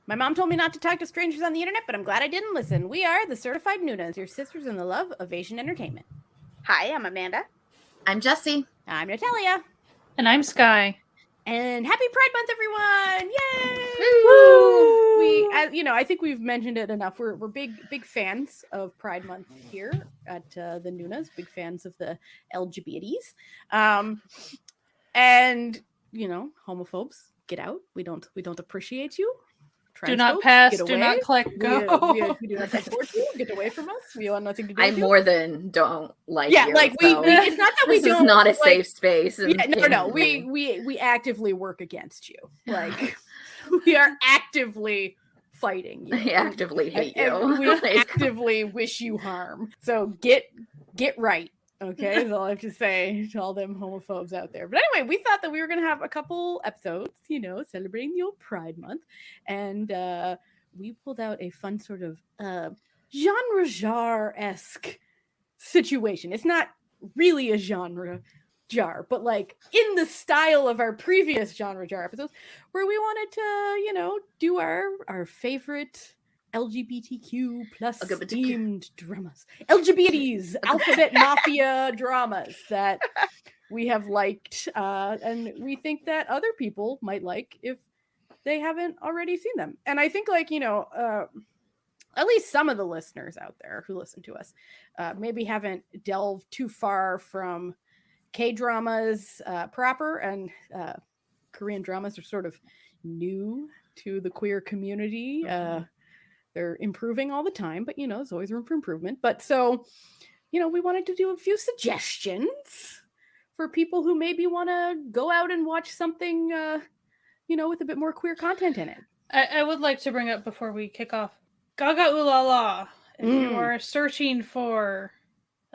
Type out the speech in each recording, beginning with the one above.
My mom told me not to talk to strangers on the internet, but I'm glad I didn't listen. We are the Certified Noonas, your sisters in the love of Asian entertainment. Hi, I'm Amanda. I'm Jessie. I'm Natalia. And I'm Sky. And happy Pride Month, everyone! Yay! Woo! We, I think we've mentioned it enough. We're big fans of Pride Month here at the Noonas. Big fans of the LGBTs. And homophobes, get out. We don't appreciate you. Do not pass. Do not click. Go. We do not support you. Get away from us. We want nothing to do with you. I more than don't like you. like we it's not that we this don't. Is not a safe space. No. We actively work against you. Like we are actively fighting you. I actively hate you. And we actively wish you harm. So get right. Okay, that's all I have to say to all them homophobes out there. But anyway, we thought that we were going to have a couple episodes, celebrating the old Pride Month. And we pulled out a fun sort of genre jar-esque situation. It's not really a genre jar, but like in the style of our previous genre jar episodes, where we wanted to, do our favorite LGBTQ plus themed dramas, LGBTs, alphabet mafia dramas that we have liked, and we think that other people might like if they haven't already seen them. And I think at least some of the listeners out there who listen to us maybe haven't delved too far from K-dramas proper, and Korean dramas are sort of new to the queer community. They're improving all the time, but there's always room for improvement. But so, we wanted to do a few suggestions for people who maybe want to go out and watch something, with a bit more queer content in it. I would like to bring up before we kick off, Gaga Ooh La La. If you are searching for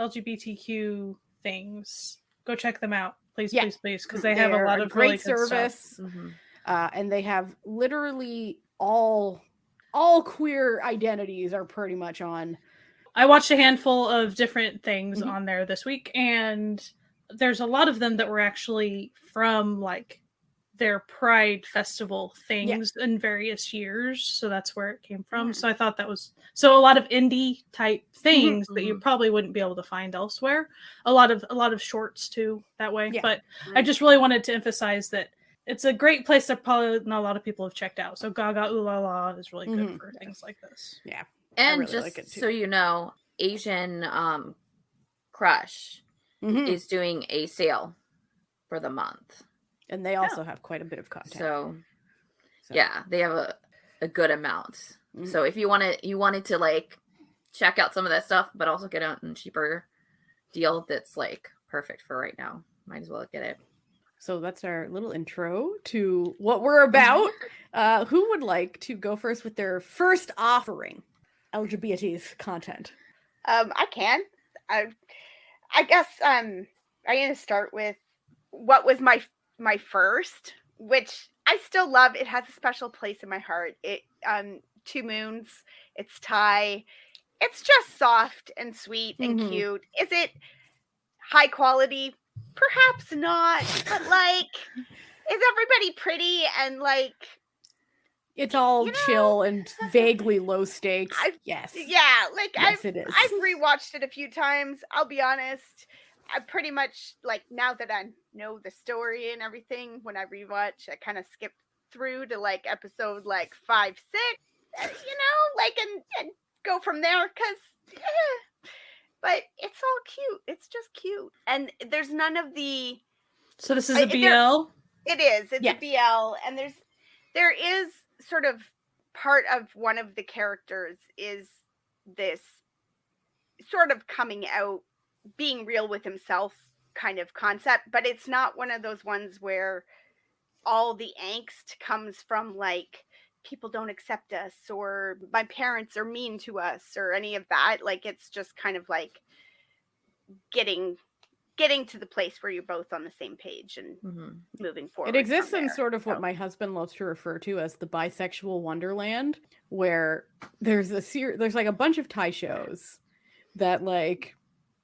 LGBTQ things, go check them out, please, because they have a lot of great really good service, stuff. And they have literally all queer identities are pretty much on. I watched a handful of different things on there this week, and there's a lot of them that were actually from like their Pride Festival things in various years. So that's where it came from. So I thought that was a lot of indie type things that you probably wouldn't be able to find elsewhere. A lot of shorts too that way. Yeah. But I just really wanted to emphasize that it's a great place that probably not a lot of people have checked out. So Gaga Ooh La La is really good for things like this. Yeah. And really just like so you know, Asian Crush is doing a sale for the month. And they also have quite a bit of content. So yeah, they have a good amount. So if you wanted to like check out some of that stuff, but also get a cheaper deal that's like perfect for right now, might as well get it. So that's our little intro to what we're about. Who would like to go first with their first offering LGBT's content? I can. I guess I'm going to start with what was my first, which I still love. It has a special place in my heart. It 2 Moons. It's Thai. It's just soft and sweet and cute. Is it high quality? Perhaps not, but like, is everybody pretty and like? It's all chill and vaguely low stakes. Yes. Yeah, like yes, it is. I've rewatched it a few times. I'll be honest. I pretty much like now that I know the story and everything. When I rewatch, I kind of skip through to like episode like 5, 6. And go from there because. But it's all cute. It's just cute. And there's none of the... So this is a BL? It is. It's a BL. And there is sort of part of one of the characters is this sort of coming out, being real with himself kind of concept. But it's not one of those ones where all the angst comes from like... people don't accept us or my parents are mean to us or any of that. Like it's just kind of like getting to the place where you're both on the same page and moving forward. It exists in sort of what my husband loves to refer to as the bisexual wonderland, where there's like a bunch of Thai shows that like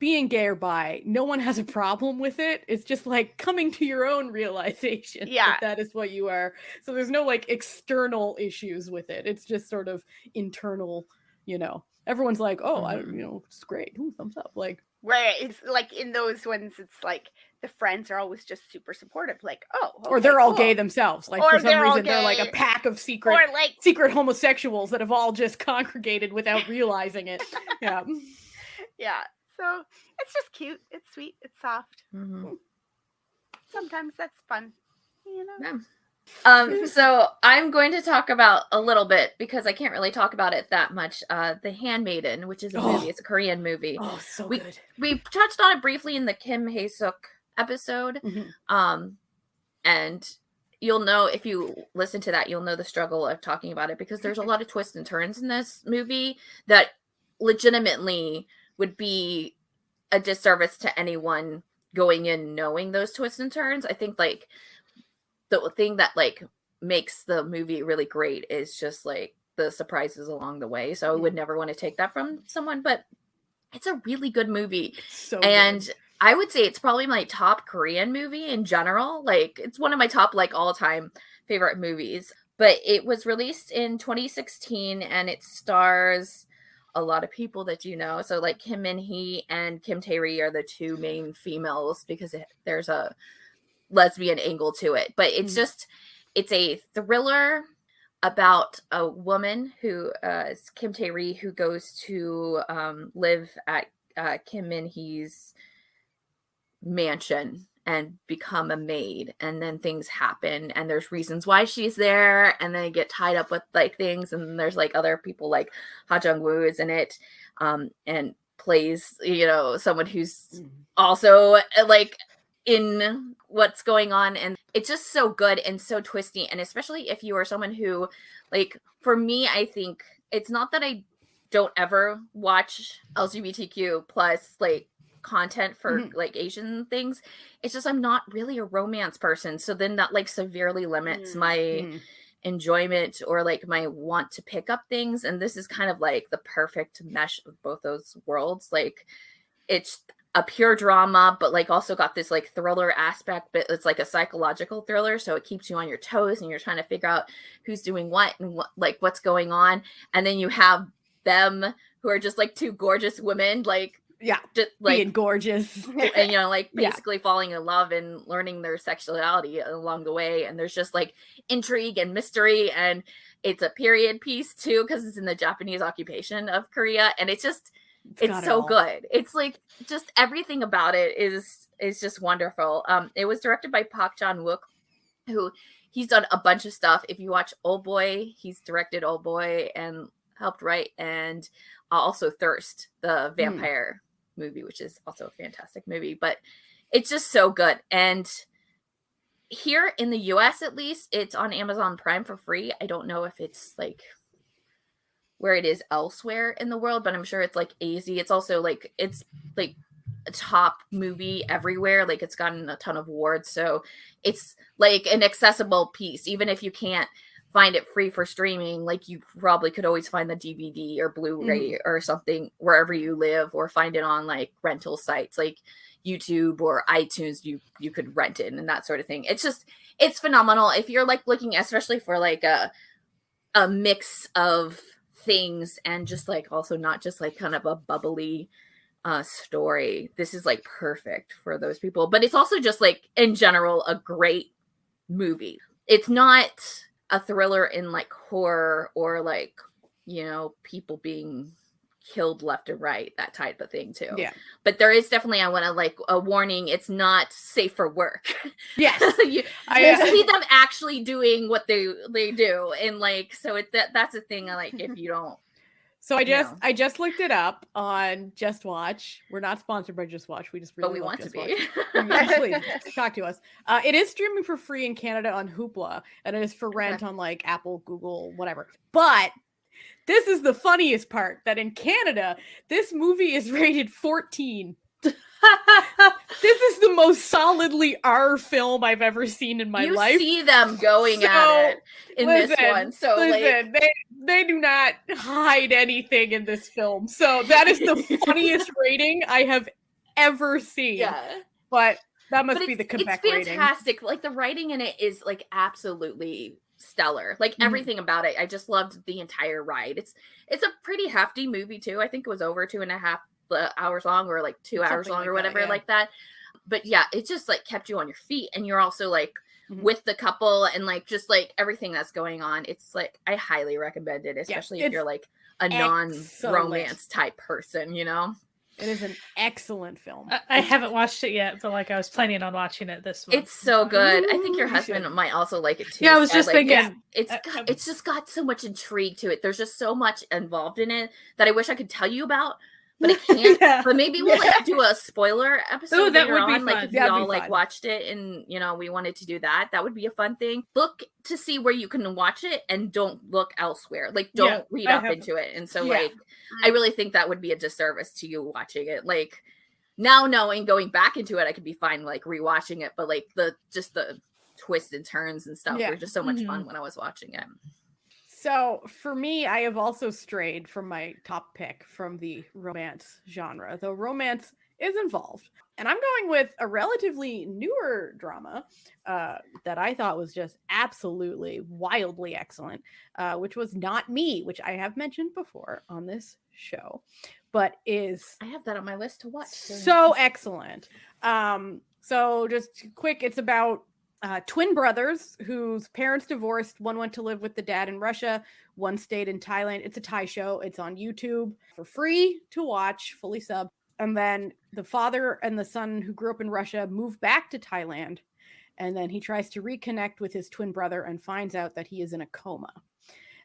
being gay or bi, no one has a problem with it. It's just like coming to your own realization that is what you are. So there's no like external issues with it. It's just sort of internal, you know. Everyone's like, oh, it's great. Ooh, thumbs up. Like, right. It's like in those ones, it's like the friends are always just super supportive. Like, oh, okay, or they're all gay themselves. Like, or for some reason, they're like a pack of secret homosexuals that have all just congregated without realizing it. Yeah. Yeah. So it's just cute. It's sweet. It's soft. Mm-hmm. Sometimes that's fun, you know. Yeah. So I'm going to talk about a little bit, because I can't really talk about it that much. The Handmaiden, which is a movie. It's a Korean movie. Oh, so good. We touched on it briefly in the Kim Hae-suk episode. Mm-hmm. And you'll know, if you listen to that, you'll know the struggle of talking about it, because there's a lot of twists and turns in this movie that legitimately would be a disservice to anyone going in knowing those twists and turns. I think like the thing that like makes the movie really great is just like the surprises along the way. So I would never want to take that from someone, but it's a really good movie. And good. I would say it's probably my top Korean movie in general. Like, it's one of my top like all-time favorite movies. But it was released in 2016, and it stars a lot of people that you know. So like Kim Min-hee and Kim Tae-ri are the two main females, because there's a lesbian angle to it. But it's just, it's a thriller about a woman who is Kim Tae-ri, who goes to live at Kim Min-hee's mansion and become a maid, and then things happen, and there's reasons why she's there, and then get tied up with like things, and there's like other people, like Ha Jung-woo is in it, and plays, you know, someone who's also like in what's going on. And it's just so good and so twisty. And especially if you are someone who, like, for me, I think it's not that I don't ever watch LGBTQ plus like content for like Asian things. It's just I'm not really a romance person, so then that like severely limits my enjoyment or like my want to pick up things. And this is kind of like the perfect mesh of both those worlds. Like, it's a pure drama, but like also got this like thriller aspect, but it's like a psychological thriller, so it keeps you on your toes and you're trying to figure out who's doing what and what, like what's going on. And then you have them who are just like two gorgeous women, like just like being gorgeous and, you know, like basically falling in love and learning their sexuality along the way. And there's just like intrigue and mystery, and it's a period piece too, because it's in the Japanese occupation of Korea, and it's just it's so good. It's like just everything about it is just wonderful. It was directed by Park Chan-wook, who he's done a bunch of stuff. If you watch Old Boy, he's directed Old Boy and helped write, and also Thirst, the vampire movie, which is also a fantastic movie. But it's just so good. And here in the US, at least, it's on Amazon Prime for free. I don't know if it's like where it is elsewhere in the world, but I'm sure it's like AZ. It's also like, it's like a top movie everywhere. Like, it's gotten a ton of awards. So it's like an accessible piece, even if you can't find it free for streaming. Like, you probably could always find the DVD or Blu-ray or something wherever you live, or find it on like rental sites like YouTube or iTunes. You could rent it and that sort of thing. It's phenomenal. If you're like looking especially for like a mix of things, and just like also not just like kind of a bubbly story, this is like perfect for those people. But it's also just like in general a great movie. It's not a thriller in like horror or like, you know, people being killed left and right, that type of thing too. Yeah. But there is definitely, I want to like a warning, it's not safe for work. Yes. you see them actually doing what they do. And like, so that's a thing. I like, if you don't. So I just looked it up on Just Watch. We're not sponsored by Just Watch. We just really we want Just to Watch. be. Actually, talk to us. It is streaming for free in Canada on Hoopla, and it is for rent on like Apple, Google, whatever. But this is the funniest part, that in Canada, this movie is rated 14. This is the most solidly R film I've ever seen in my life. You see them going at it in this one. So listen, like, they do not hide anything in this film. So that is the funniest rating I have ever seen. Yeah. But that must be the Quebec it's rating. fantastic. Like the writing in it is like absolutely stellar. Like everything about it. I just loved the entire ride. It's a pretty hefty movie too. I think it was over 2.5 hours long, or like 2 hours long, or whatever like that. But yeah, it just like kept you on your feet, and you're also like with the couple, and like just like everything that's going on. It's like I highly recommend it, especially if you're like a non-romance type person, you know. It is an excellent film. I haven't watched it yet, but like I was planning on watching it this month. It's so good. I think your husband might also like it too. Yeah, I was just thinking. It's just got so much intrigue to it. There's just so much involved in it that I wish I could tell you about, but I can't. But maybe we'll like do a spoiler episode that later would be on. fun. Like if we all like watched it and we wanted to do that, that would be a fun thing. Look to see where you can watch it and don't look elsewhere. Like don't read up into it. And so like I really think that would be a disservice to you watching it. Like now knowing going back into it, I could be fine like rewatching it, but like the twists and turns and stuff were just so much fun when I was watching it. So for me, I have also strayed from my top pick from the romance genre, though romance is involved. And I'm going with a relatively newer drama that I thought was just absolutely wildly excellent, which was Not Me, which I have mentioned before on this show, but is... I have that on my list to watch. So excellent. So just quick, it's about twin brothers whose parents divorced. One went to live with the dad in Russia. One stayed in Thailand. It's a Thai show. It's on YouTube for free to watch, fully subbed. And then the father and the son who grew up in Russia move back to Thailand. And then he tries to reconnect with his twin brother and finds out that he is in a coma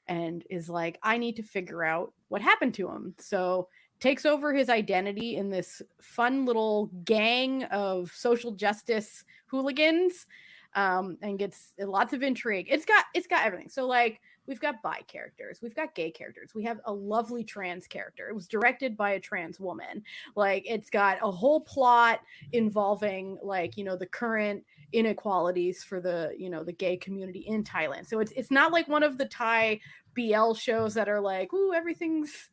and is like, I need to figure out what happened to him. So takes over his identity in this fun little gang of social justice hooligans. And gets lots of intrigue. It's got everything. So like we've got bi characters, we've got gay characters, we have a lovely trans character. It was directed by a trans woman. Like it's got a whole plot involving like the current inequalities for the the gay community in Thailand. So it's not like one of the Thai BL shows that are like everything's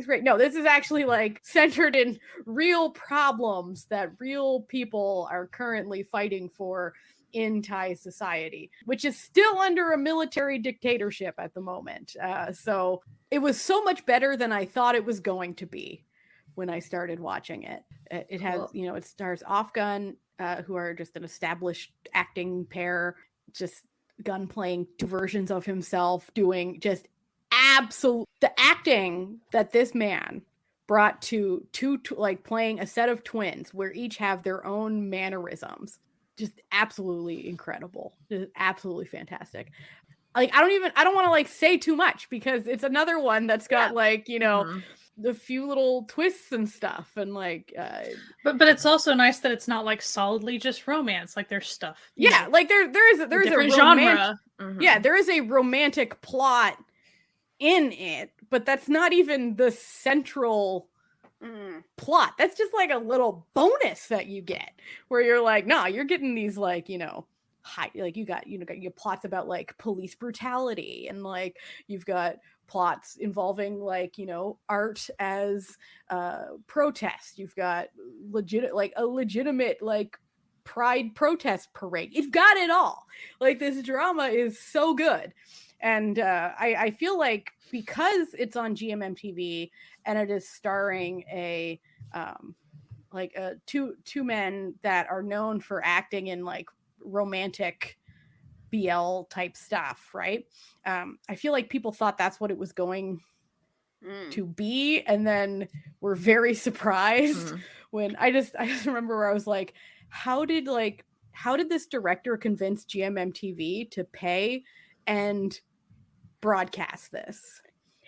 great. No, this is actually like centered in real problems that real people are currently fighting for in Thai society, which is still under a military dictatorship at the moment. So it was so much better than I thought it was going to be when I started watching it. It has, it stars Afghan, who are just an established acting pair, just Gun playing two versions of himself, doing just the acting that this man brought to like playing a set of twins where each have their own mannerisms, just absolutely incredible, just absolutely fantastic. Like I don't want to like say too much because it's another one that's got like the few little twists and stuff, and like but it's also nice that it's not like solidly just romance. Like there's stuff like there is a genre. There is a romantic plot in it, but that's not even the central plot. That's just like a little bonus that you get where you're like, no, you're getting these like high, like you got your plots about like police brutality, and like you've got plots involving like art as protest. You've got a legitimate like pride protest parade. You've got it all. Like this drama is so good. And I feel like because it's on GMMTV and it is starring two men that are known for acting in like romantic BL type stuff, right? I feel like people thought that's what it was going to be, and then were very surprised when I just remember where I was like, how did this director convince GMMTV to pay and broadcast this?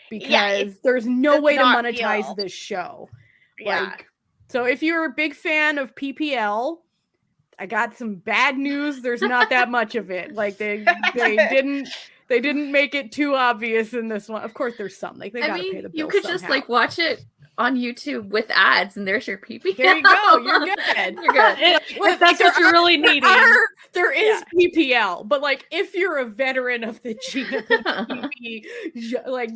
Because there's no way to monetize this show. Like, so if you're a big fan of PPL, I got some bad news. There's not that much of it. Like they didn't make it too obvious in this one. Of course, there's some. Like they gotta pay the bills. You could just like watch it on YouTube with ads, and there's your PPL. There you go. You're good. You're good. If that's what you're really needing. There is PPL, but like if you're a veteran of the GMMTV, like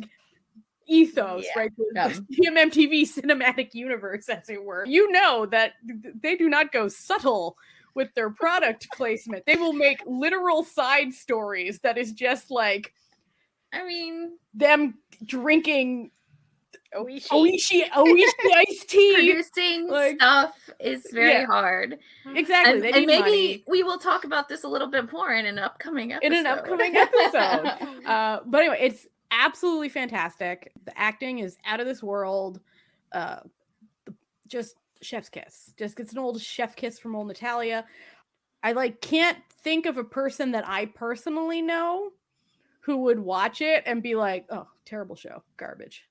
ethos, Yeah. right? The CMMTV cinematic universe, as it were. You know that they do not go subtle with their product placement. They will make literal side stories that is just like, I mean, them drinking Oishi. Oishi iced tea. producing like- stuff is very Yeah. hard. Exactly. They And need maybe money. we will talk about this a little bit more in an upcoming episode. In an upcoming episode. But anyway, it's absolutely fantastic. The acting is out of this world. Just chef's kiss. Just gets an old chef kiss from old Natalia. I like can't think of a person that I personally know who would watch it and be like, "Oh, terrible show, garbage."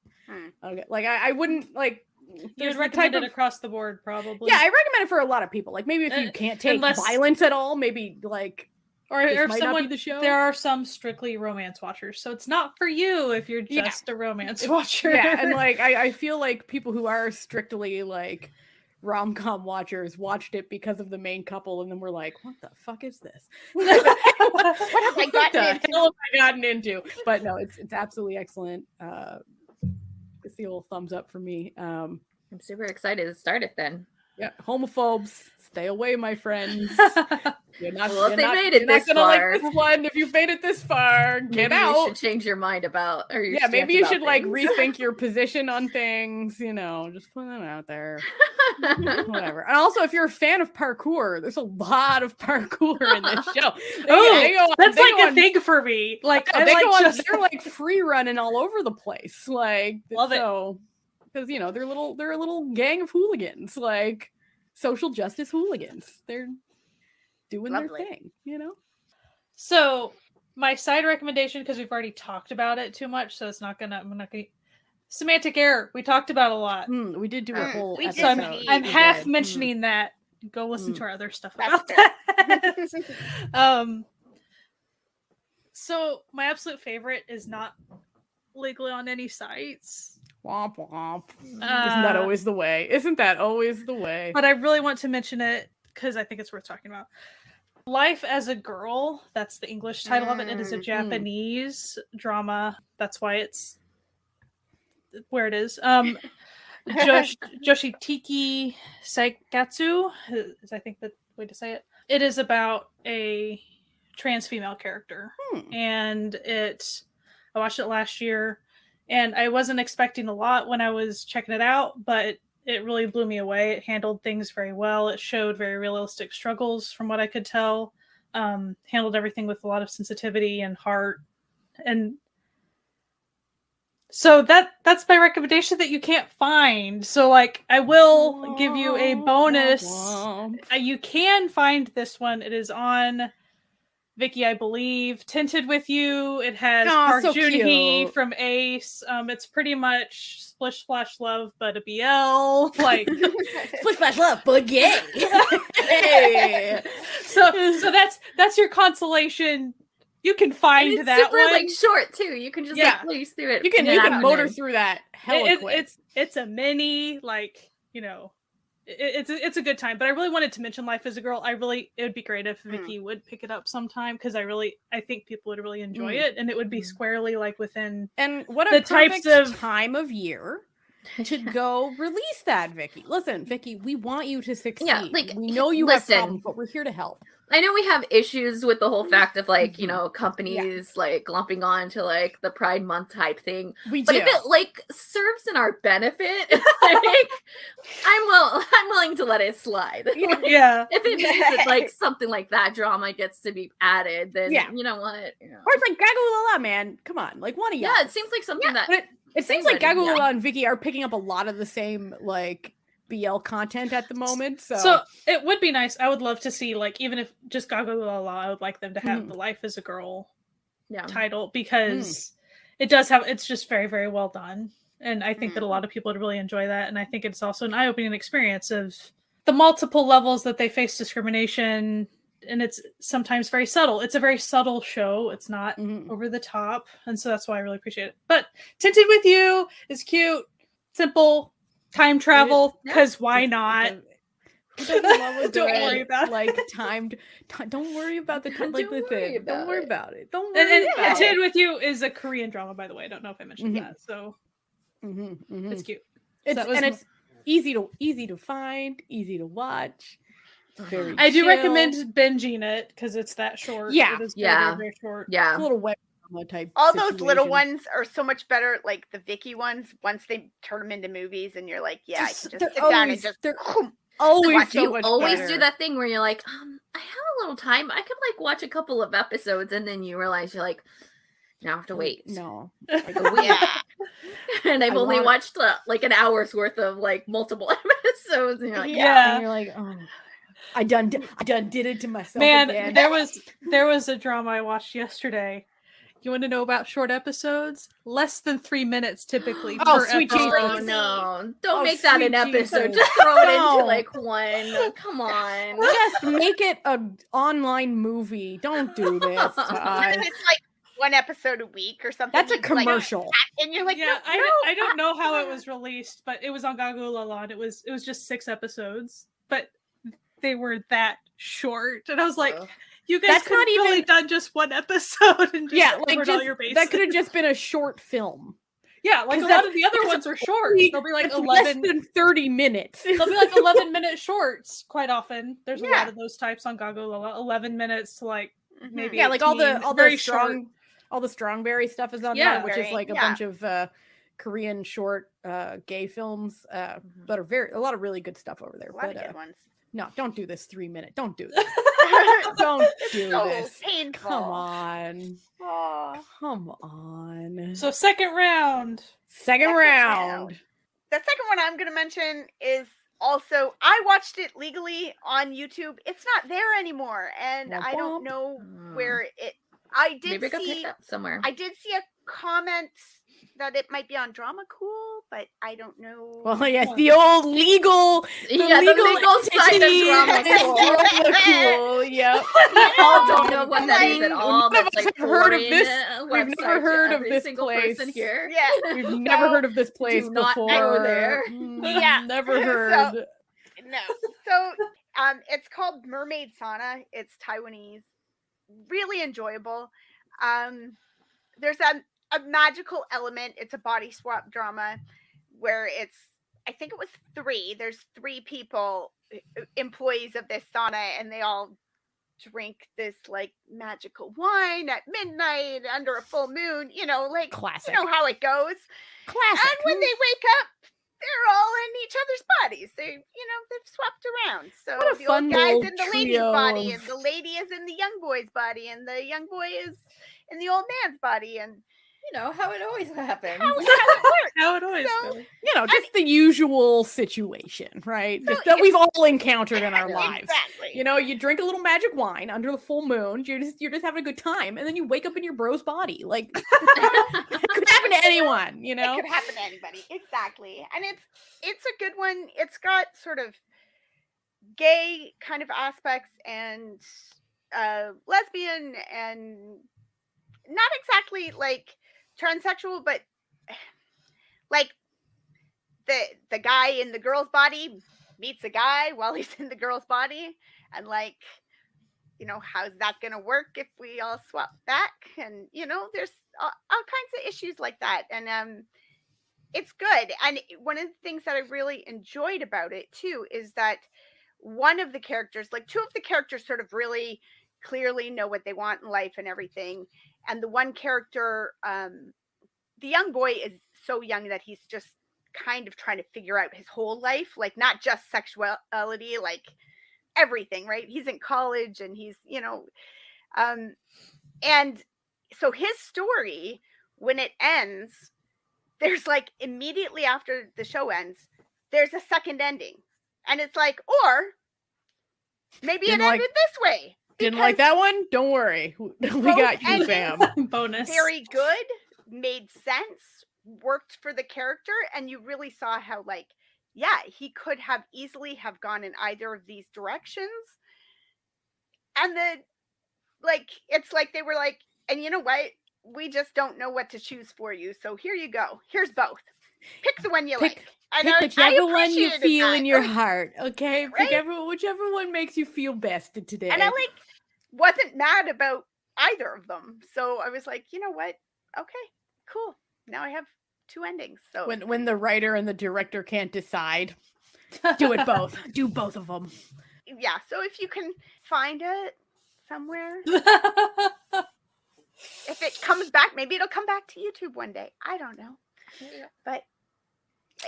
Okay, like I wouldn't like. You There's would the recommend type it of- across the board, probably. Yeah, I recommend it for a lot of people. Like maybe if you can't take unless- violence at all, maybe like or this if might not someone, be the show. there are some strictly romance watchers, so it's not for you if you're Yeah. just a romance watcher. Yeah, and like I feel like people who are strictly like rom-com watchers watched it because of the main couple, and then we're like, "What the fuck is this? What have I What gotten the into? hell have I gotten into?" But no, it's absolutely excellent. It's the old thumbs up for me. I'm super excited to start it then. Yeah, homophobes, stay away, my friends. You're not, Well, if you're they not- made it you're not this gonna far. like this one. If you've made it this far, get Maybe out. you should change your mind about, or your Yeah, maybe stance you about should like things. rethink your position on things. You know, just put that out there. Whatever. And also, if you're a fan of parkour, there's a lot of parkour in this show. That's they like go a on- thing for me. Like no, I they like go on, just they're like free running all over the place. Like Love it. so because you know they're a little gang of hooligans, like social justice hooligans. They're doing Lovely. their thing, you know. So my side recommendation, because we've already talked about it too much, so I'm not gonna semantic error. We talked about a lot. We did do a whole we did So episode. I'm We half did. mentioning that. Go listen to our other stuff That's about fair. that. So my absolute favorite is not legally on any sites. Womp womp. Isn't that always the way? Isn't that always the way? But I really want to mention it because I think it's worth talking about. Life as a Girl, that's the English title of it. It is a Japanese drama. That's why it's where it is. Joshitiki Saikatsu is, I think, the way to say it. It is about a trans female character. And I watched it last year, and I wasn't expecting a lot when I was checking it out, but it really blew me away. It handled things very well. It showed very realistic struggles from what I could tell. Handled everything with a lot of sensitivity and heart. And so that's my recommendation that you can't find. So like I will give you a bonus. You can find this one. It is on Viki, I believe. Tinted With You. It has Park so Joon-hee cute. from Ace. It's pretty much Splish Splash Love, but a BL. Like Splish Splash Love, but gay. Hey. so that's your consolation. You can find it's that super one. like short too. You can just Yeah. like blaze through it. You can in an motor afternoon. through that hella quick. It's a mini, like, you know, it's a good time. But I really wanted to mention Life as a Girl. It would be great if Viki would pick it up sometime, because I think people would really enjoy it, and it would be squarely like within. And what the a perfect types of- time of year to go release that, Viki. Listen, Viki, we want you to succeed. Yeah, like, we know you listen. have problems, but we're here to help. I know we have issues with the whole fact of like, you know, companies like lumping on to like the Pride Month type thing. We But do. if it like serves in our benefit, like I'm willing to let it slide. Like, Yeah. if it means that like something like that drama gets to be added, then Yeah. you know what? You know. Or it's like Gagu La La, man. Come on, like one of y'all. Yeah, it seems like something that But it seems like Somebody, Gagu La yeah. La and Viki are picking up a lot of the same like BL content at the moment. So it would be nice. I would love to see, like, even if just Gaga La La, I would like them to have the Life as a Girl title, because it's just very, very well done. And I think that a lot of people would really enjoy that. And I think it's also an eye-opening experience of the multiple levels that they face discrimination. And it's sometimes very subtle. It's a very subtle show. It's not over the top. And so that's why I really appreciate it. But Tinted With You is cute, simple, time travel, because why not? Don't worry about like timed. Don't worry about the time. Like Don't worry don't worry about about it. Don't And worry about Tinted it. With You is a Korean drama, by the way. I don't know if I mentioned that. So It's cute. It's that was and it's easy to find, easy to watch. Very I do chill. recommend binging it because it's that short. Yeah. It is Yeah. very short. Yeah. It's a little web drama type. All those little situation. ones are so much better, like the Vicky ones, once they turn them into movies and you're like, yeah, I can just They're sit down and always- just they're always watch so You much always better. do that thing where you're like, I have a little time. I could like watch a couple of episodes, and then you realize you're like, now I have to wait. No. yeah. And I've I only want- watched like an hour's worth of like multiple episodes, and you're like, Yeah. And you're like, oh, I done did it to myself Man, again. there was a drama I watched yesterday. You want to know about short episodes? Less than 3 minutes typically Oh, per sweet episode. oh Jesus. no! Don't Oh, make that an sweet episode. Jesus. Just throw it into No. like one. Come on. Just make it an online movie. Don't do this to us. And it's like one episode a week or something. That's a It's like- commercial. and you're like, Yeah, no, I don't know how it was released, but it was on Gagula and it was just 6 episodes, but they were that short, and I was like, Ugh. you guys That's could not have really even- done just one episode and just Yeah, like covered all just, your bases. that could have just been a short film. Yeah, like a 'Cause lot of the other that's ones are short. They'll be like It's less 11. than 30 minutes. They'll be like 11-minute shorts. Quite often, there's a Yeah. lot of those types on Gagula. 11 minutes to like Mhm. maybe Yeah, like all 18, the very Strongberry stuff is on Yeah. there, which is like a Yeah. bunch of Korean short gay films that are a lot of really good stuff over there. a lot of But good ones. no, don't do this 3 minute. Don't do this. Don't do so this. painful. Come on. Aw. Come on. So second round. Second Second round. round. The second one I'm going to mention is also, I watched it legally on YouTube. It's not there anymore, and Womp I don't womp. know where it. I did Maybe it got see. picked up somewhere. I did see a comment that it might be on Drama Cool, but I don't know. Well, yes, the old legal, yeah, the legal side of entity drama. is Cool. Drama Cool. Yep. All don't know what that is Like, at all. none of That's us like have heard of foreign this. We've website never to heard of every this single place. person here. Yeah, We've never heard of this place do not before. go there. Yeah. Never So- heard. no. So, it's called Mermaid Sauna. It's Taiwanese. Really enjoyable. There's a magical element. It's a body swap drama where I think it was 3. There's 3 people, employees of this sauna, and they all drink this like magical wine at midnight under a full moon. Like Classic. you know how it goes. Classic. And when they wake up, they're all in each other's bodies. They've swapped around. So What a the fun old guy's little in the lady's trio body, of- and the lady is in the young boy's body, and the young boy is in the old man's body, and You know how it always happens. how it works. How it always So- goes. Just the usual situation, right? So Just that we've all encountered in our Exactly. lives. You drink a little magic wine under the full moon. You're just having a good time, and then you wake up in your bro's body. Like it could happen to anyone. It could happen to anybody. Exactly. And it's a good one. It's got sort of gay kind of aspects and lesbian and not exactly like transsexual, but like the guy in the girl's body meets a guy while he's in the girl's body, and like, how's that gonna work if we all swap back? And there's all kinds of issues like that, and it's good. And one of the things that I really enjoyed about it too is that one of the characters, like 2 of the characters, sort of really clearly know what they want in life and everything, and the one character, the young boy, is so young that he's just kind of trying to figure out his whole life, like not just sexuality, like everything, right? He's in college, and he's and so his story, when it ends, there's like immediately after the show ends, there's a second ending, and it's like, or maybe Didn't it ended this way. Didn't like that one? Don't worry, we got you, endings fam. Bonus. Very good, made sense, worked for the character, and you really saw how, like, yeah, he could have easily have gone in either of these directions. And it's like they were like, and you know what? We just don't know what to choose for you. So here you go. Here's both. Pick the one you like. And Pick whichever one you appreciated feel that. in your heart, okay? Right? Pick whichever one makes you feel best today. And I wasn't mad about either of them. So I was like, you know what? Okay, cool. Now I have two endings. So when the writer and the director can't decide, do it both. Do both of them. yeah, so if you can find it somewhere, if it comes back, maybe it'll come back to YouTube one day. I don't know. But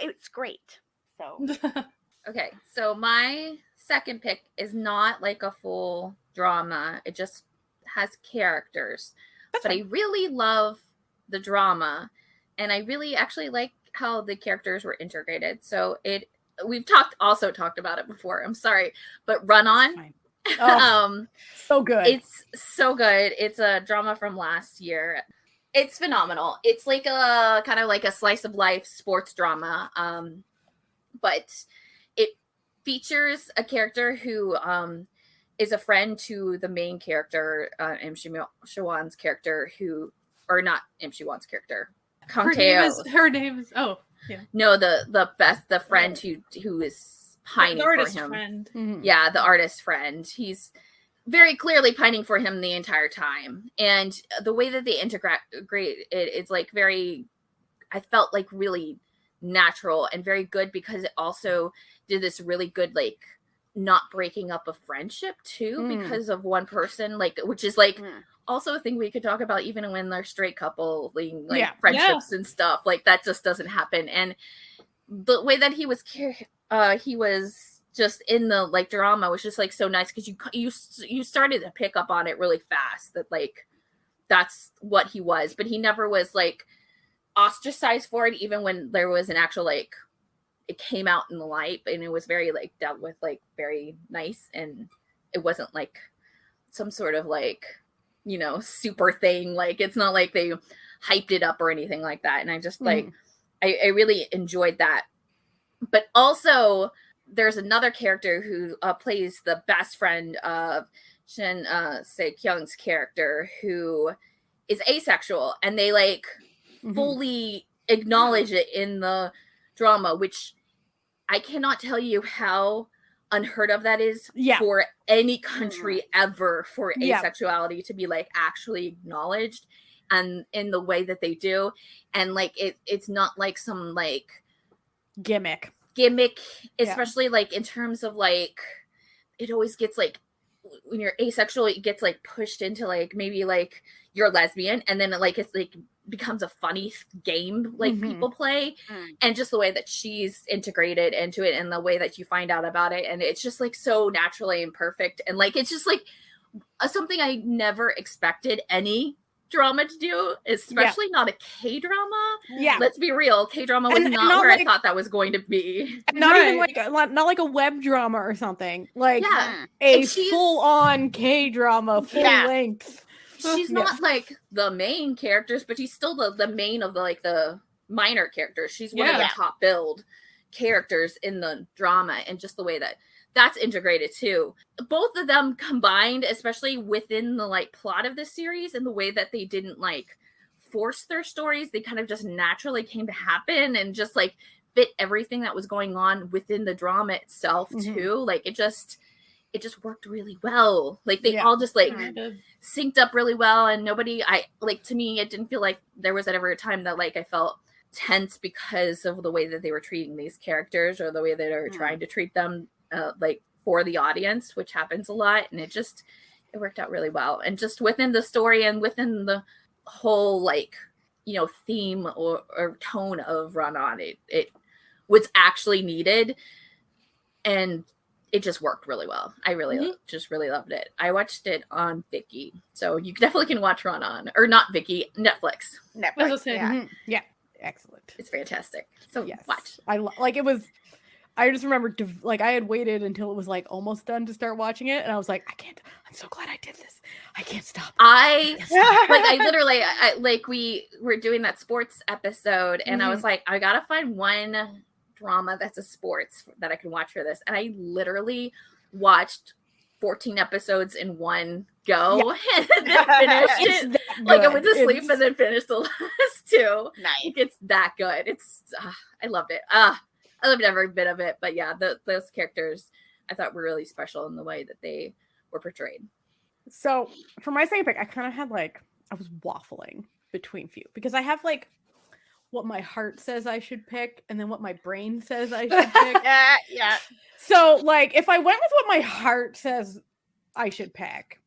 it's great. So Okay, so my second pick is not like a full drama. It just has characters. But I really love the drama, and I really actually like how the characters were integrated. So we've also talked about it before. I'm sorry, but Run On. So good. It's so good. It's a drama from last year. It's phenomenal. It's like a kind of like a slice of life sports drama. But it features a character who is a friend to the main character, M. Shiwan's character, or not M. Shiwan's character. Her name is No, the friend who is pining the for artist him. friend. Mhm. Yeah, the artist friend. He's very clearly pining for him the entire time. And the way that they integrate it's like I felt like really natural and very good, because it also did this really good, like, not breaking up a friendship too, because of one person, like, which is like also a thing we could talk about even when they're straight couple, like friendships and stuff like that just doesn't happen. And the way that he was just in the like drama was just like so nice, because you started to pick up on it really fast that like that's what he was, but he never was like ostracized for it, even when there was an actual like it came out in the light, and it was very like dealt with like very nice, and it wasn't like some sort of like, you know, super thing. Like it's not like they hyped it up or anything like that. And I just like I really enjoyed that. But also there's another character who plays the best friend of Shin Se-kyung's character, who is asexual, and they like fully acknowledge it in the drama, which I cannot tell you how unheard of that is for any country ever, for asexuality to be like actually acknowledged, and in the way that they do. And like it's not like some like gimmick, especially like in terms of like it always gets like when you're asexual, it gets like pushed into like maybe like you're lesbian, and then like it's like becomes a funny game like people play. And just the way that she's integrated into it, and the way that you find out about it, and it's just like so naturally and perfect, and like it's just like something I never expected any drama to do, especially not a K-drama. Let's be real, K-drama was not where like, I thought that was going to be. Not even like not like a web drama or something. Like a full-on K-drama, full length. She's not like the main characters, but she's still the main of the like the minor characters. She's one of the top billed characters in the drama, and just the way that that's integrated too. Both of them combined, especially within the like plot of this series, and the way that they didn't like force their stories, they kind of just naturally came to happen, and just like fit everything that was going on within the drama itself too. Like it just worked really well. Like they all just like synced up really well, and to me it didn't feel like there was ever a time that like I felt tense because of the way that they were treating these characters, or the way that they were trying to treat them like for the audience, which happens a lot. And it worked out really well, and just within the story and within the whole like, you know, theme or tone of Run On, it was actually needed, and it just worked really well. I really just really loved it. I watched it on Viki, so you definitely can watch Run On, or not Viki, Netflix. Yeah, excellent. It's fantastic. So watch. I just remember like I had waited until it was like almost done to start watching it, and I was like, I'm so glad I did this. I can't stop. We were doing that sports episode, and I was like, I gotta find one drama that's a sports that I can watch for this, and I literally watched 14 episodes in one go and then finished it. Like I went to sleep and then finished the last two. Nice. It's that good. It's I loved it. I loved every bit of it. But yeah, those characters I thought were really special in the way that they were portrayed. So for my second pick, I kind of had like I was waffling between few, because I have like what my heart says I should pick and then what my brain says I should pick. Yeah. So, like, if I went with what my heart says I should pick,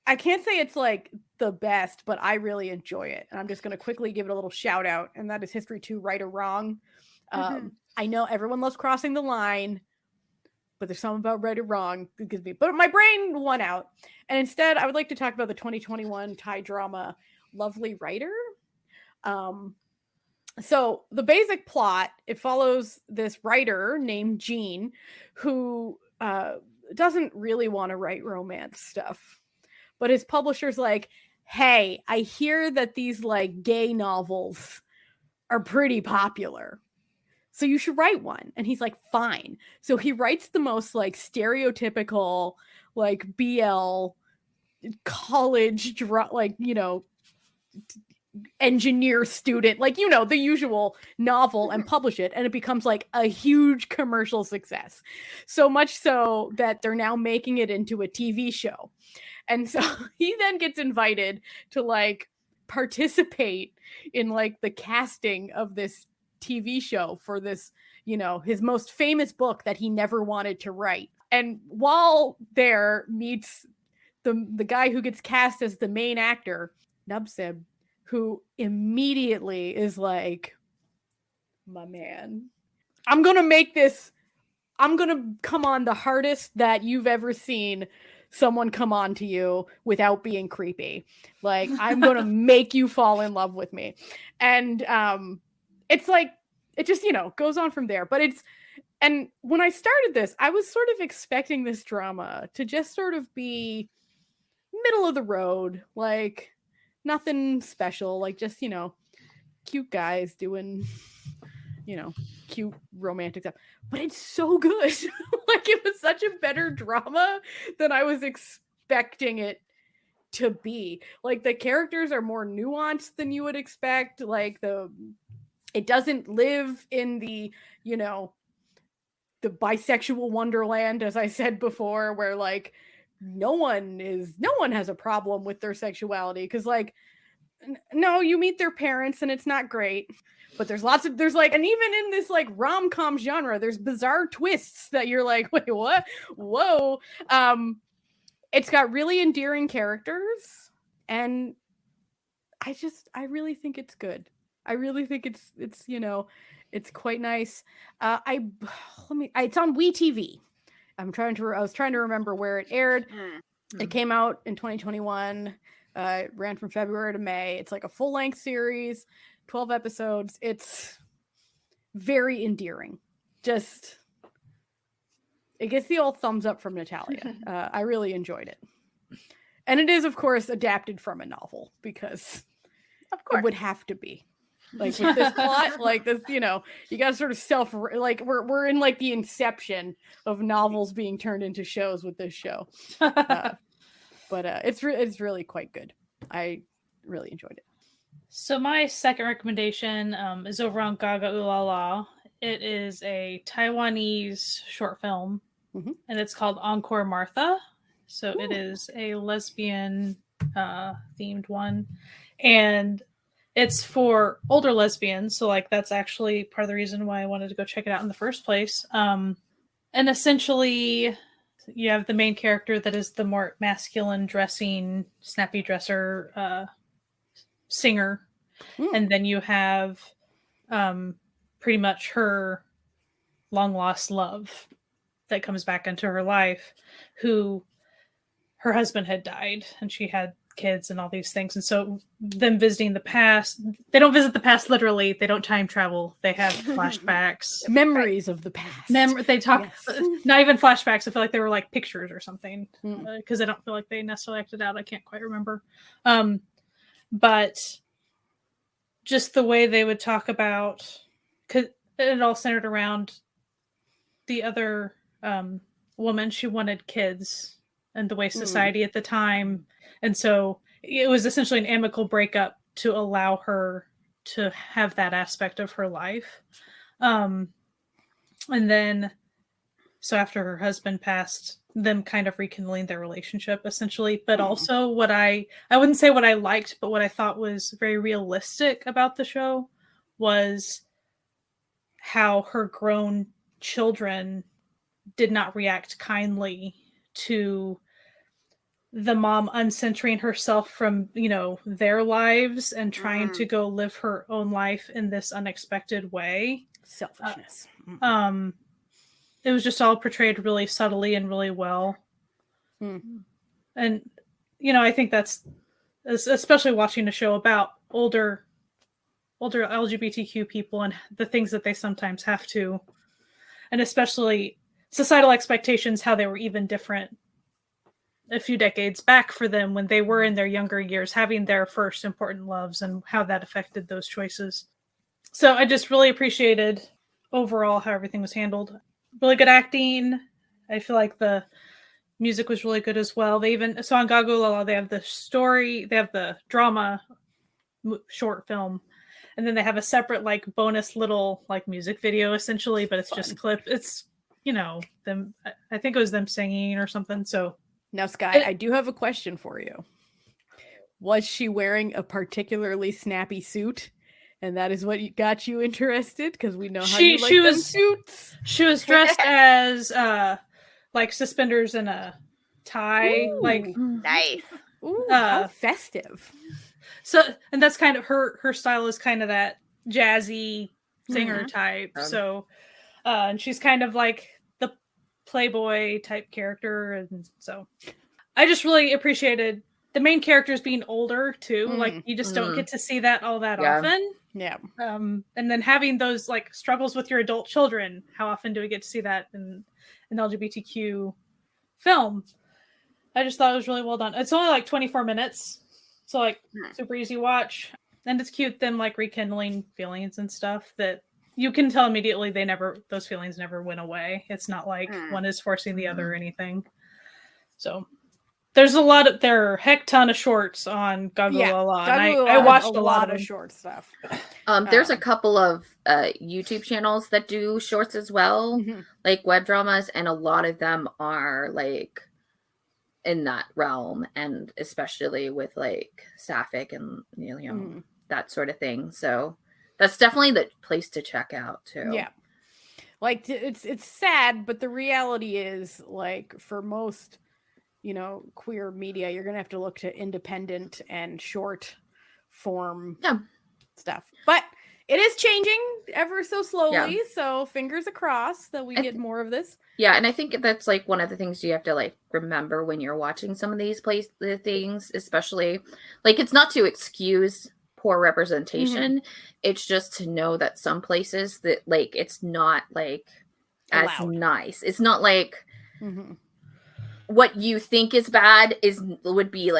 I can't say it's like the best, but I really enjoy it. And I'm just going to quickly give it a little shout out. And that is History 2, Right or Wrong. I know everyone loves Crossing the Line, but there's something about Right or Wrong that gives me, but my brain won out. And instead, I would like to talk about the 2021 Thai drama, Lovely Writer. So the basic plot, it follows this writer named Jean who doesn't really want to write romance stuff. But his publisher's like, hey, I hear that these like gay novels are pretty popular. So you should write one. And he's like, fine. So he writes the most like stereotypical like BL college, like, you know, engineer student, like, you know, the usual novel, and publish it. And it becomes like a huge commercial success. So much so that they're now making it into a TV show. And so he then gets invited to like participate in like the casting of this TV show for this, you know, his most famous book that he never wanted to write. And while there meets the guy who gets cast as the main actor, Nubsib, who immediately is like, my man, I'm going to come on the hardest that you've ever seen someone come on to you without being creepy. Like, I'm going to make you fall in love with me. And it's like, it just, you know, goes on from there. But and when I started this, I was sort of expecting this drama to just sort of be middle of the road, like nothing special, like just, you know, cute guys doing, you know, cute romantic stuff. But it's so good. Like, it was such a better drama than I was expecting it to be. Like, the characters are more nuanced than you would expect. Like, it doesn't live in the, you know, the bisexual wonderland, as I said before, where like no one has a problem with their sexuality, because like no, you meet their parents and it's not great, but there's like, and even in this like rom-com genre, there's bizarre twists that you're like, wait, what? Whoa. It's got really endearing characters, and I really think it's good. I really think it's you know, it's quite nice. It's on WeTV. I was trying to remember where it aired. It came out in 2021. It ran from February to May. It's like a full-length series, 12 episodes. It's very endearing. Just, it gets the old thumbs up from Natalia. I really enjoyed it. And it is, of course, adapted from a novel, because of course it would have to be. Like, with this plot, like this, you know, you got to sort of like we're in like the inception of novels being turned into shows with this show. But it's really quite good. I really enjoyed it. So my second recommendation is over on Gaga Ooh La La. It is a Taiwanese short film, and it's called Encore Martha. So it is a lesbian themed one, and it's for older lesbians. So like that's actually part of the reason why I wanted to go check it out in the first place. And essentially, you have the main character that is the more masculine dressing, snappy dresser singer. And then you have pretty much her long lost love that comes back into her life, who her husband had died and she had kids and all these things. And so them visiting the past, they don't visit the past literally, they don't time travel, they have flashbacks, memories of the past. They talk, not even flashbacks, I feel like they were like pictures or something, because I don't feel like they necessarily acted out. I can't quite remember. But just the way they would talk about, because it all centered around the other woman. She wanted kids, and the way society at the time, and so it was essentially an amicable breakup to allow her to have that aspect of her life. And then, so after her husband passed, them kind of rekindling their relationship essentially. But also what I wouldn't say what I liked, but what I thought was very realistic about the show was how her grown children did not react kindly to the mom uncentering herself from, their lives and trying to go live her own life in this unexpected way. Selfishness. It was just all portrayed really subtly and really well. And, I think that's, especially watching a show about older LGBTQ people and the things that they sometimes have to, and especially societal expectations, how they were even different a few decades back for them when they were in their younger years, having their first important loves and how that affected those choices. So I just really appreciated overall how everything was handled. Really good acting. I feel like the music was really good as well. They even, so on Gagulala, they have the story, they have the drama short film, and then they have a separate bonus little music video essentially, but it's just clip. It's, them, I think it was them singing or something. So now, Sky, I do have a question for you. Was she wearing a particularly snappy suit? And that is what got you interested? Because we know how you like them suits. She was dressed as suspenders and a tie. Ooh. Nice. Ooh, how festive. So, and that's kind of her style is kind of that jazzy singer type. So, and she's kind of like the Playboy type character. And so I just really appreciated the main characters being older too. You just don't get to see that all that often. Yeah. And then having those struggles with your adult children. How often do we get to see that in an LGBTQ film? I just thought it was really well done. It's only 24 minutes. So super easy watch. And it's cute them rekindling feelings and stuff that you can tell immediately those feelings never went away. It's not like one is forcing the other or anything. So there's there are a heck ton of shorts on Gagulala. Yeah, and I watched a lot of short stuff. There's a couple of YouTube channels that do shorts as well, like web dramas, and a lot of them are in that realm, and especially with sapphic and that sort of thing. So that's definitely the place to check out too. Yeah, it's sad, but the reality is for most queer media, you're gonna have to look to independent and short form stuff, but it is changing ever so slowly. So fingers across that we get more of this. Yeah, and I think that's one of the things you have to remember when you're watching some of these things, especially it's not to excuse poor representation. It's just to know that some places that it's not as nice. It's not what you think is bad would be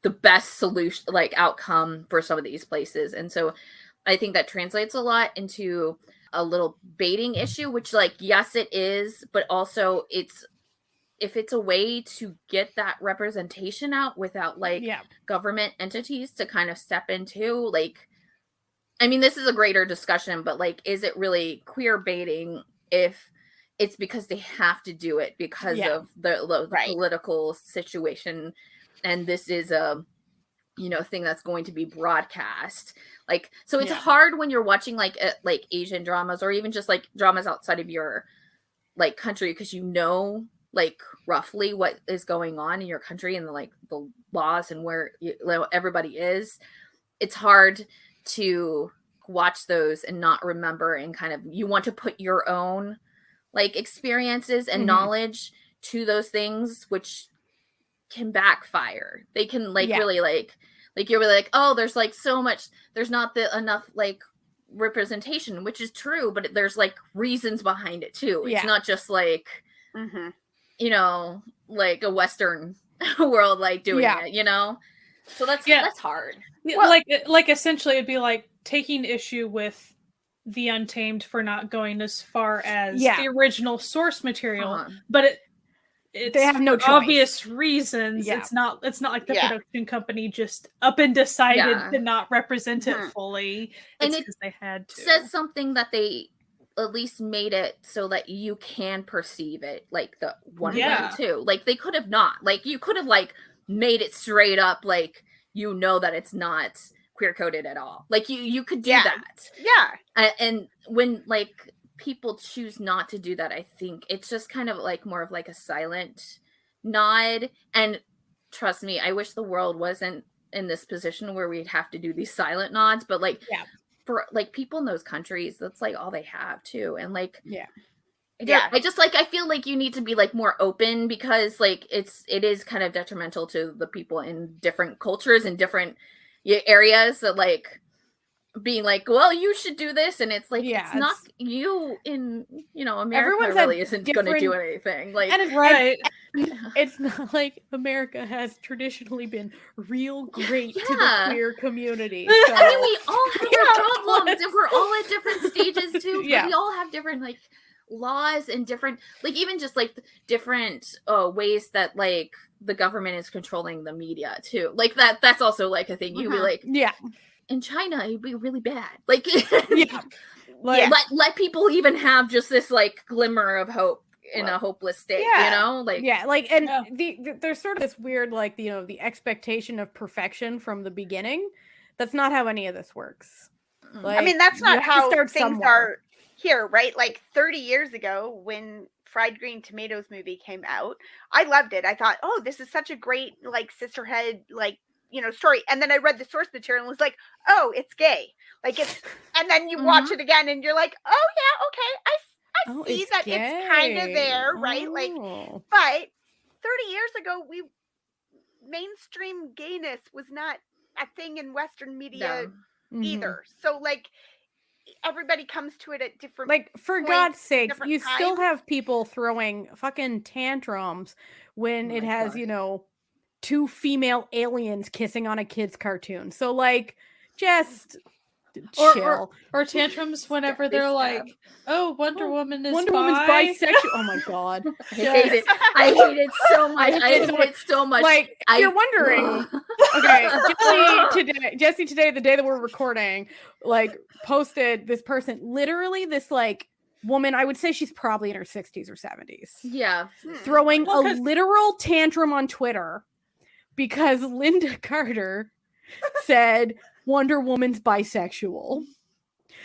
the best solution, outcome for some of these places. And so I think that translates a lot into a little baiting issue, which yes, it is, but also if it's a way to get that representation out without government entities to kind of step into, I mean, this is a greater discussion, but is it really queer baiting if it's because they have to do it because of the political situation, and this is a thing that's going to be broadcast. So it's hard when you're watching Asian dramas, or even just dramas outside of your country, because roughly what is going on in your country and the laws and where everybody is. It's hard to watch those and not remember, and kind of you want to put your own experiences and knowledge to those things, which can backfire. They can really you're really oh, there's so much, there's not enough representation, which is true, but there's reasons behind it too. It's not just a Western world doing it, so that's hard. Well, essentially it'd be taking issue with the Untamed for not going as far as the original source material, but they have no choice. Obvious reasons. It's not like the production company just up and decided to not represent it fully. It's because they had to. Says something that they at least made it so that you can perceive it the one way too. They could have not. You could have made it straight up that it's not queer coded at all. Like you could do Yeah. that. Yeah. And when like people choose not to do that, I think it's just kind of like more of like a silent nod. And trust me, I wish the world wasn't in this position where we'd have to do these silent nods, but like for like people in those countries, that's like all they have too. And like I just like I feel like you need to be like more open, because like it is kind of detrimental to the people in different cultures and different areas that like being like, well, you should do this, and it's like it's not you in America really isn't going to do anything like, and it's not like America has traditionally been real great to the queer community. So. I mean, we all have our problems, and we're all at different stages too. But we all have different like laws and different like even just like different ways that like the government is controlling the media too. Like that's also like a thing. You'd be like, in China, it'd be really bad. Like, let people even have just this like glimmer of hope in a hopeless state, you know? Like, there's sort of this weird, like, the expectation of perfection from the beginning. That's not how any of this works. Like, I mean, that's not how things somewhere. are here, right? Like 30 years ago, when Fried Green Tomatoes movie came out, I loved it. I thought, oh, this is such a great like sisterhood, like, story. And then I read the source material and was like, oh, it's gay. Like it's, and then you watch it again and you're like, oh yeah, okay, I see that gay. It's kind of there, right? Like, but 30 years ago, mainstream gayness was not a thing in Western media either. So like everybody comes to it at different for points, God's sakes, you times. still have people throwing fucking tantrums when it has, two female aliens kissing on a kid's cartoon. So like just chill. Or tantrums whenever they're like, oh, Wonder Woman's bisexual. Oh my god. I hate it. I hate it so much. I hate it so much. Like you're wondering. Okay, Jessie today, the day that we're recording, like posted this person, literally this like woman, I would say she's probably in her 60s or 70s. Yeah. Throwing a literal tantrum on Twitter because Linda Carter said Wonder Woman's bisexual.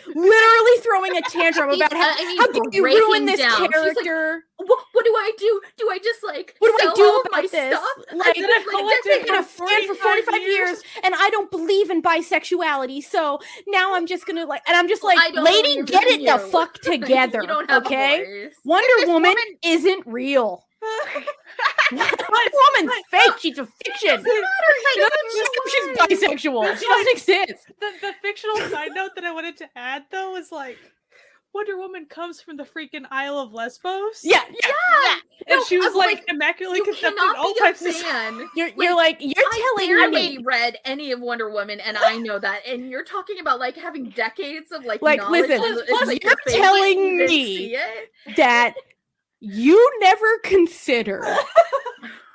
Literally throwing a tantrum about how can you ruin this character? Like, what do I do? Do I just like what do I do about my this? Stuff? Like I've been a fan for 45 years and I don't believe in bisexuality, so now I'm just gonna like, and I'm just like, lady, get it the fuck together, okay? Wonder Woman isn't real. Wonder Woman's fake. She's a fiction. She's bisexual. She doesn't exist. The fictional side note that I wanted to add though was like, Wonder Woman comes from the freaking Isle of Lesbos. Yeah. And she was like immaculately conceived all types of You're telling me read any of Wonder Woman, and I know that, and you're talking about like having decades of like knowledge. Listen, you're telling me that you never considered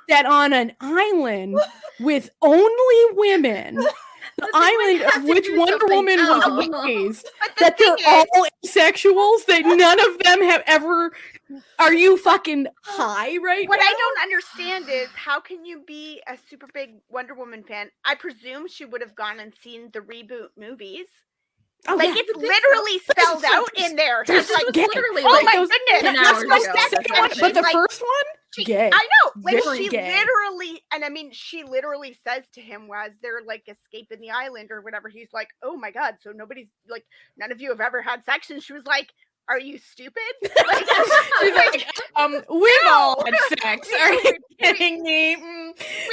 that on an island with only women, the island of which Wonder Woman was raised, that they're all asexuals, that none of them have ever... Are you fucking high right now? What I don't understand is, how can you be a super big Wonder Woman fan? I presume she would have gone and seen the reboot movies. Oh, like it's literally spelled out in there. It's like literally, oh my goodness! But the first one, gay. I know. Like she gay. literally, and I mean, she literally says to him, "Was they're like escaping the island or whatever?" He's like, "Oh my god!" So nobody's like, none of you have ever had sex, and she was like, "Are you stupid?" Like, we've all had sex. Are you kidding me?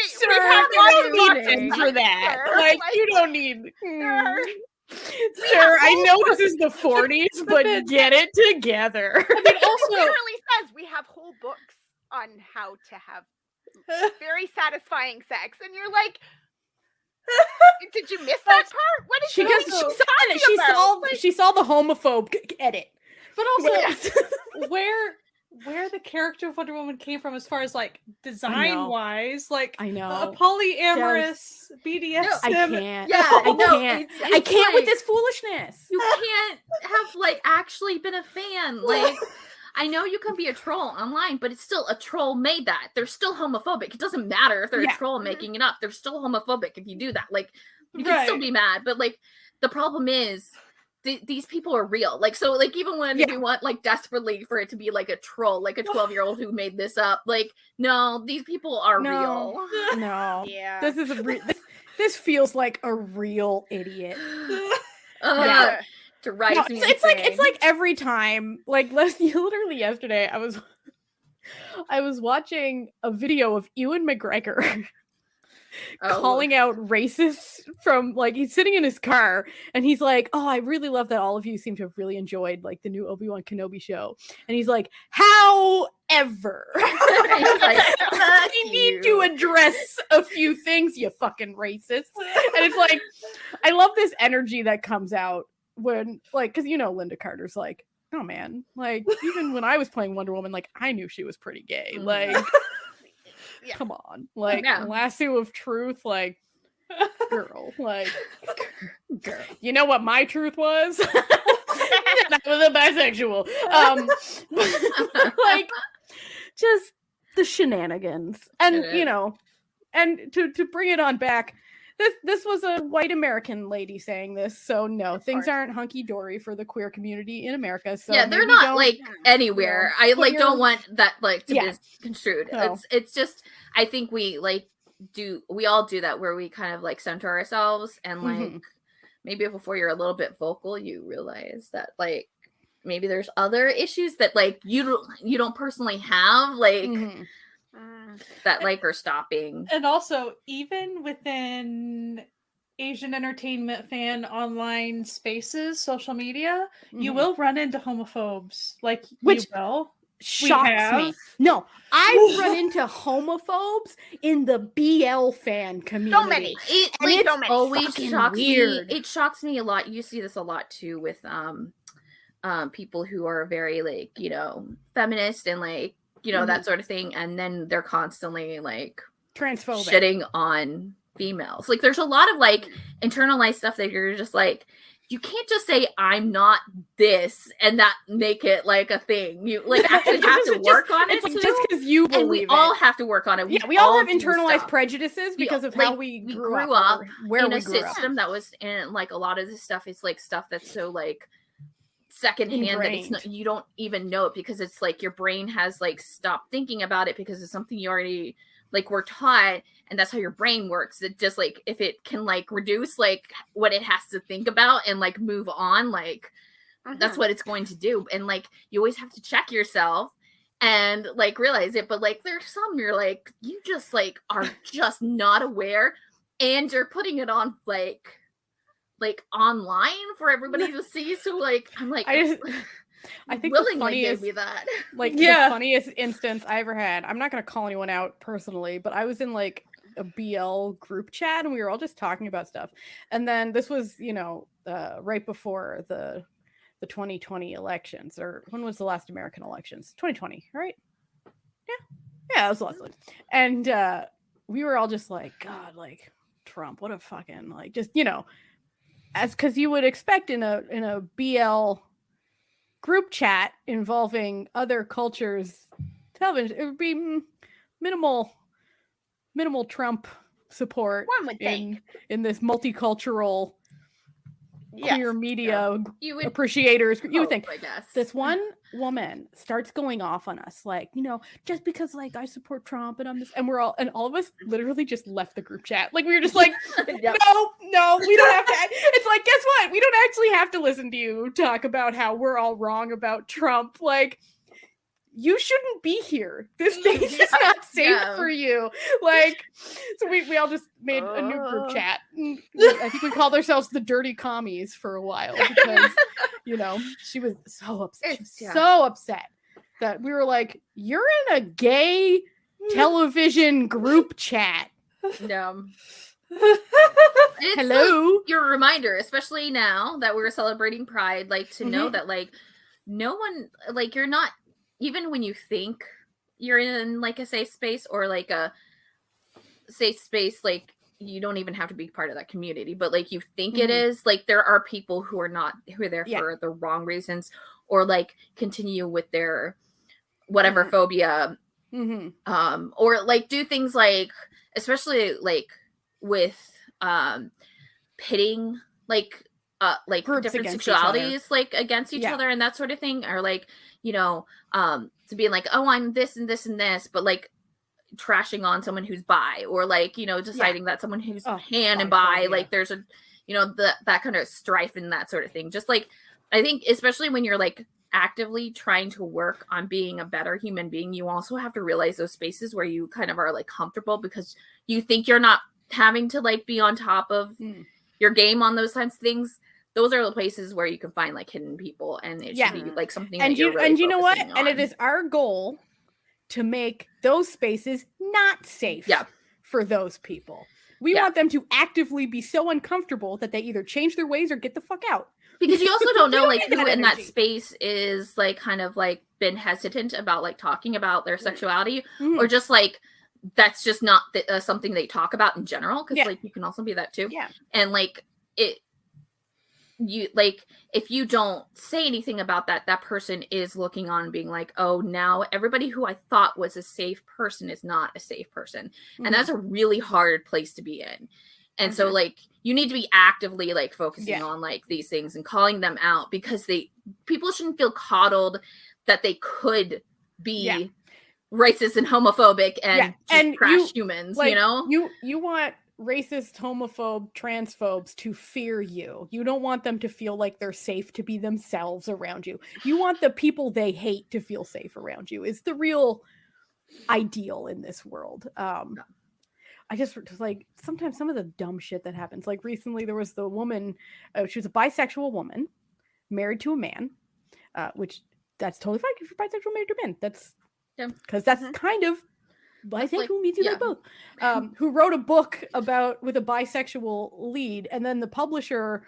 Sir, you don't need for that. Like you don't need. Sir, I know this is the 40s, but get it together. I mean, also, it literally says we have whole books on how to have very satisfying sex, and you're like, did you miss that part? What did she saw it. She saw the homophobe edit. But also, where the character of Wonder Woman came from as far as like design wise, like I know a polyamorous BDSM. No, I can't. Yeah, I can't with this foolishness. You can't have like actually been a fan. Like I know you can be a troll online, but it's still a troll made that. They're still homophobic. It doesn't matter if they're a troll making it up. They're still homophobic if you do that. Like You can still be mad, but like the problem is these people are real. Like, so like even when we want like desperately for it to be like a troll, like a 12-year-old who made this up, like no, these people are real. No. Yeah. This is this feels like a real idiot. Yeah. Drives me it's like every time, like literally yesterday I was watching a video of Ewan McGregor calling out racists from, like, he's sitting in his car and he's like, oh, I really love that all of you seem to have really enjoyed like the new Obi-Wan Kenobi show, and he's like, however, I need to address a few things, you fucking racist. And it's like, I love this energy that comes out when, like, because Linda Carter's like, oh man, like even when I was playing Wonder Woman, like I knew she was pretty gay. Like come on, like lasso of truth, like girl, like girl. You know what my truth was? I was a bisexual. Like just the shenanigans. And and to bring it on back, this was a white American lady saying this, so no, things aren't hunky-dory for the queer community in America. So yeah, they're not like anywhere. I like don't want that like to be construed. No. It's just, I think we all do that where we kind of like center ourselves, and like maybe before you're a little bit vocal, you realize that like maybe there's other issues that like you don't personally have, like that like are stopping. And also, even within Asian entertainment fan online spaces, social media, you will run into homophobes. Like, which you will. Shocks me. No, I've run into homophobes in the BL fan community. So many. It always shocks me. It shocks me a lot. You see this a lot too with people who are very like, feminist and like, that sort of thing, and then they're constantly like transphobic, shitting on females. Like there's a lot of like internalized stuff that you're just like, you can't just say I'm not this and that make it like a thing. You like actually have to work on it. Like, just because you believe and we all have to work on it. We all have internalized prejudices because of how we grew up in a system that was in like a lot of this stuff is like stuff that's so like secondhand that it's not, you don't even know it because it's like your brain has like stopped thinking about it because it's something you already like were taught, and that's how your brain works. It just like if it can like reduce like what it has to think about and like move on, like that's what it's going to do. And like you always have to check yourself and like realize it, but like there's some you're like you just like are just not aware, and you're putting it on like online for everybody to see. So like I'm like I think the funniest, gave me that. Like the funniest instance I ever had, I'm not going to call anyone out personally, but I was in like a BL group chat and we were all just talking about stuff. And then this was, right before the 2020 elections, or when was the last American elections? 2020, right? Yeah, it was the last one. And we were all just like, God, like Trump, what a fucking like, just, as because you would expect in a BL group chat involving other cultures television, it would be minimal Trump support. One would think in this multicultural queer media appreciators. You would think, I guess. This one woman starts going off on us, like, just because like I support Trump and I'm this, and all of us literally just left the group chat. Like we were just like, no, we don't have to. It's like, guess what? We don't actually have to listen to you talk about how we're all wrong about Trump. Like, you shouldn't be here. This space is not safe for you. Like, so we all just made a new group chat. I think we called ourselves the Dirty Commies for a while because, she was so upset. So upset that we were like, you're in a gay television group chat. No. Hello. Like your reminder, especially now that we're celebrating Pride, like to know that like no one, like you're not, even when you think you're in like a safe space or like a safe space, like you don't even have to be part of that community, but like you think it is, like there are people who are there for the wrong reasons or like continue with their whatever phobia, or like do things like, especially like with pitting Groups different against each other. sexualities like against each Yeah. other and that sort of thing, or like, you know, to being like, oh, I'm this and this and this, but like trashing on someone who's bi, or like, you know, deciding that someone who's pan and bi, like there's a, you know, that kind of strife and that sort of thing. Just like, I think especially when you're like actively trying to work on being a better human being, you also have to realize those spaces where you kind of are like comfortable because you think you're not having to like be on top of your game on those types of things. Those are the places where you can find like hidden people, and it should be like something and that you're really you know what focusing on. And it is our goal to make those spaces not safe for those people. We want them to actively be so uncomfortable that they either change their ways or get the fuck out. Because you also don't know don't like need who that in that energy. space is like kind of like been hesitant about like talking about their sexuality, or just like that's just not something they talk about in general, because like you can also be that too. And like you like, if you don't say anything about that, that person is looking on being like, oh, now everybody who I thought was a safe person is not a safe person. And that's a really hard place to be in. And so like you need to be actively like focusing on like these things and calling them out, because people shouldn't feel coddled that they could be racist and homophobic and just trash humans, like, you know? You want racist, homophobe, transphobes to fear you. You don't want them to feel like they're safe to be themselves around you. You want the people they hate to feel safe around you. It's the real ideal in this world. I just like sometimes some of the dumb shit that happens. Like recently there was the woman, she was a bisexual woman married to a man, which that's totally fine if you're bisexual married to a man. That's because that's kind of bisexual means you like both. Who wrote a book with a bisexual lead, and then the publisher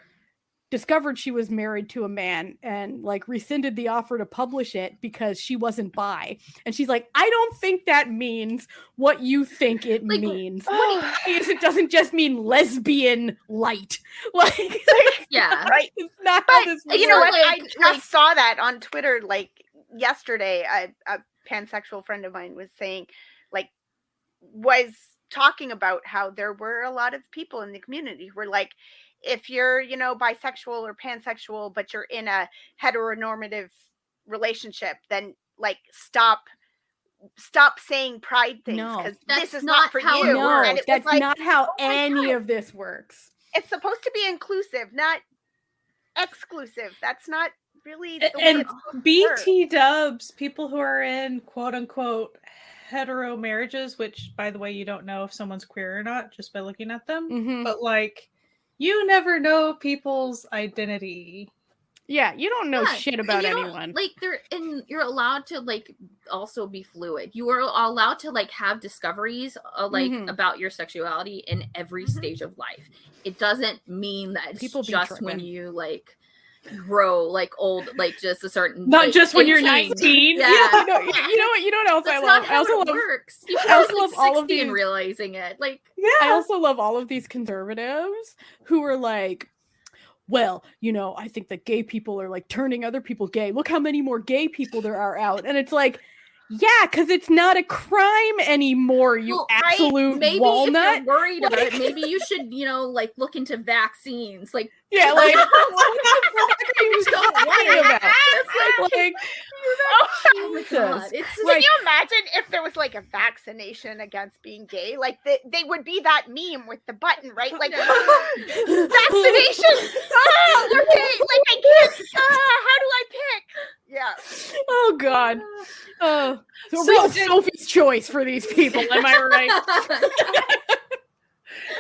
discovered she was married to a man and like rescinded the offer to publish it because she wasn't bi. And she's like, I don't think that means what you think it means. What it means, it doesn't just mean lesbian light. Like right. It's not how this works. You know what? I just saw that on Twitter like yesterday. A pansexual friend of mine was saying, like, was talking about how there were a lot of people in the community who were like, if you're, you know, bisexual or pansexual, but you're in a heteronormative relationship, then like stop saying pride things, because this is not for you. No, and that's like, not how any of this works. It's supposed to be inclusive, not exclusive. That's not really the way and it's supposed to BT work. dubs, people who are in quote unquote hetero marriages, which by the way, you don't know if someone's queer or not just by looking at them. But like, you never know people's identity. Yeah, you don't know shit about anyone. Like you're allowed to like also be fluid. You are allowed to like have discoveries about your sexuality in every stage of life. It doesn't mean that it's people just when you like grow like old, like just a certain not like, just when you're 18. 19. You know what else That's I love? Not how it works. You I also love like all of 60 these and realizing it. Like I also love all of these conservatives who are like, well, you know, I think that gay people are like turning other people gay. Look how many more gay people there are out. And it's like, yeah, because it's not a crime anymore, you absolute maybe walnut. If you're worried about it, maybe you should, you know, like look into vaccines. Like, yeah, like what the fuck are you talking about? It's like Jesus. Can you imagine if there was like a vaccination against being gay? Like they would be that meme with the button, right? Like vaccination. Oh, they're gay. Like I can't. How do I pick? Yeah. Oh God. So real Sophie's choice for these people. Am I right?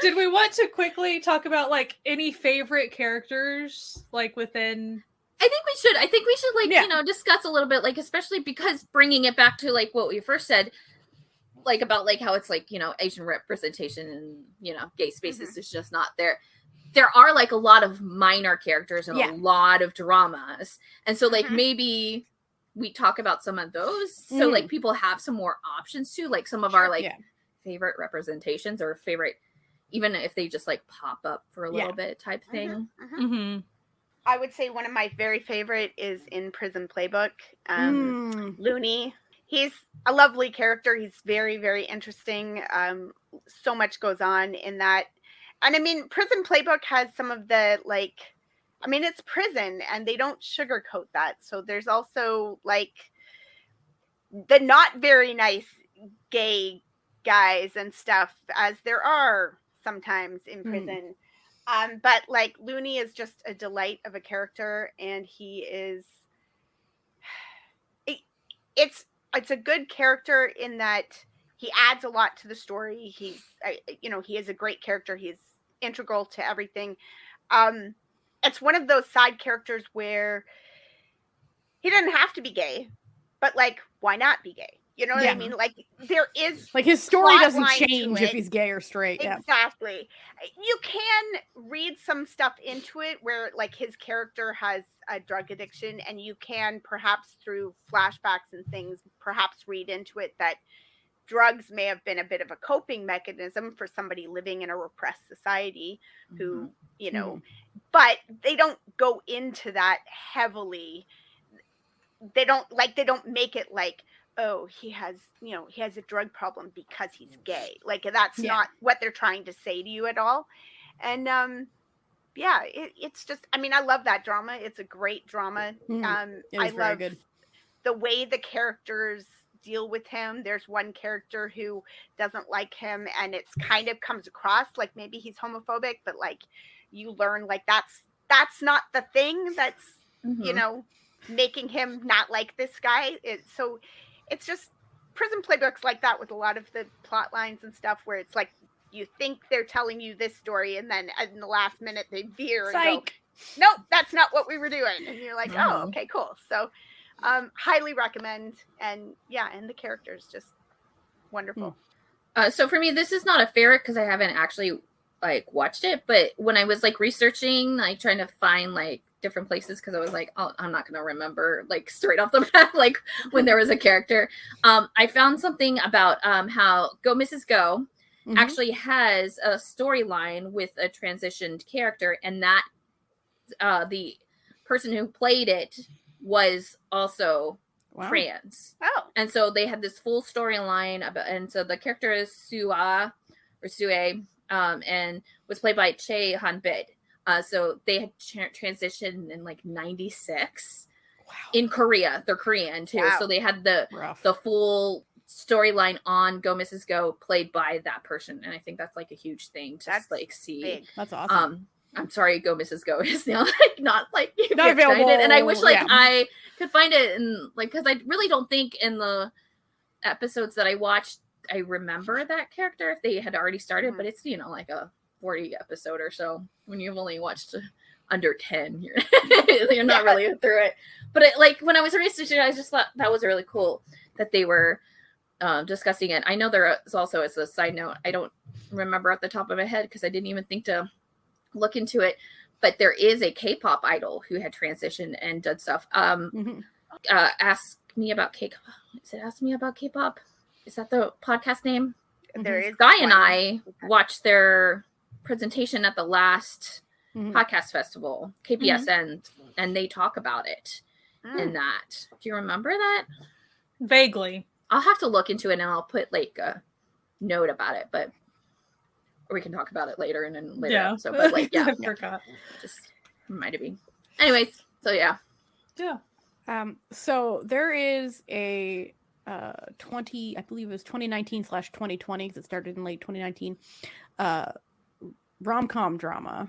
Did we want to quickly talk about like any favorite characters like within? I think we should like, you know, discuss a little bit, like, especially because bringing it back to like what we first said, like about like how it's like, you know, Asian representation and, you know, gay spaces is just not there. There are like a lot of minor characters and a lot of dramas. And so like maybe we talk about some of those. So like people have some more options too, like some of our like favorite representations or favorite, even if they just like pop up for a little bit type thing. I would say one of my very favorite is in Prison Playbook, Looney. He's a lovely character. He's very, very interesting. So much goes on in that. And I mean, Prison Playbook has some of the, like, I mean, it's prison and they don't sugarcoat that. So there's also like the not very nice gay guys and stuff, as there are sometimes in prison. But like Looney is just a delight of a character, and he is it's a good character in that he adds a lot to the story. He's he is a great character. He's integral to everything. It's one of those side characters where he doesn't have to be gay, but like, why not be gay? You know what I mean? Like, there is like his story doesn't change if he's gay or straight. Exactly. You can read some stuff into it where like his character has a drug addiction, and you can perhaps through flashbacks and things perhaps read into it that drugs may have been a bit of a coping mechanism for somebody living in a repressed society who, but they don't go into that heavily. They don't make it like, oh, he has a drug problem because he's gay. Like, that's not what they're trying to say to you at all. And it's just, I mean, I love that drama. It's a great drama. I love the way the characters deal with him. There's one character who doesn't like him, and it's kind of comes across like maybe he's homophobic, but like you learn like that's not the thing that's making him not like this guy. So it's just Prison Playbooks like that with a lot of the plot lines and stuff, where it's like you think they're telling you this story, and then in the last minute they veer and go, nope, that's not what we were doing. And you're like, oh, okay, cool. So highly recommend. And and the characters just wonderful. So for me, this is not a favorite because I haven't actually like watched it, but when I was like researching, like trying to find like different places, because I was like, oh, I'm not gonna remember like straight off the bat like when there was a character, I found something about how Go Mrs. Go actually has a storyline with a transitioned character, and that the person who played it was also trans. And so they had this full storyline about, and so the character is Sue, and was played by Che Han-bid. So they had transitioned in like 96 in Korea. They're Korean too. So they had the full storyline on Go Mrs. Go played by that person. And I think that's like a huge thing to like see. Big. That's awesome. I'm sorry, Go Mrs. Go is now like not available. And I wish like I could find it, and like, because I really don't think in the episodes that I watched I remember that character if they had already started, but it's like a 40 episode or so. When you've only watched under 10, you're not really through it. But like when I was researching, I just thought that was really cool that they were discussing it. I know there is also, as a side note, I don't remember at the top of my head because I didn't even think to look into it, but there is a K-pop idol who had transitioned and did stuff. Ask Me About K-pop. Is it Ask Me About K-pop? Is that the podcast name? There is. Guy and I watched their presentation at the last podcast festival, KPSN, and they talk about it in that. Do you remember that? Vaguely. I'll have to look into it, and I'll put like a note about it, but or we can talk about it later and then later. So, but like, I forgot. Just reminded me. Anyways, so yeah. So there is a 2019/2020, because it started in late 2019, rom-com drama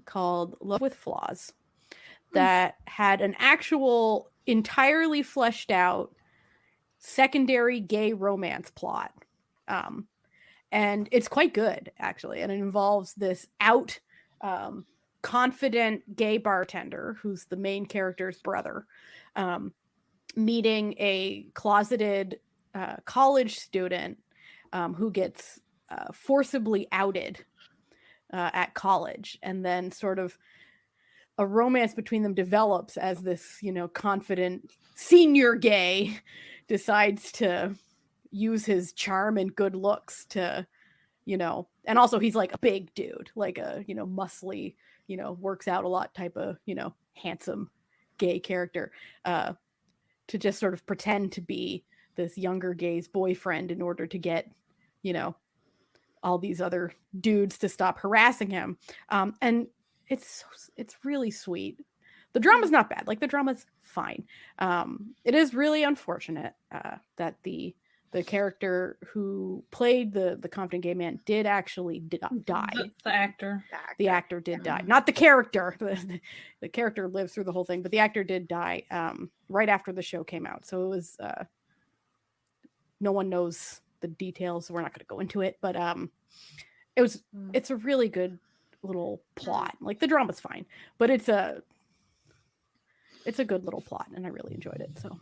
called Love with Flaws that had an actual entirely fleshed out secondary gay romance plot. And it's quite good, actually. And it involves this confident gay bartender who's the main character's brother, meeting a closeted college student who gets forcibly outed at college. And then sort of a romance between them develops as this, confident senior gay decides to use his charm and good looks to, and also he's like a big dude, like a, muscly, works out a lot type of, handsome gay character, to just sort of pretend to be this younger gay's boyfriend in order to get, all these other dudes to stop harassing him. And it's really sweet. The drama's not bad. Like, the drama's fine. It is really unfortunate that the character who played the confident gay man did actually die. The actor. The actor did die. Not the character. The character lived through the whole thing, but the actor did die right after the show came out. So it was no one knows the details, so we're not going to go into it, but it's a really good little plot. Like, the drama's fine, but it's a good little plot, and I really enjoyed it. So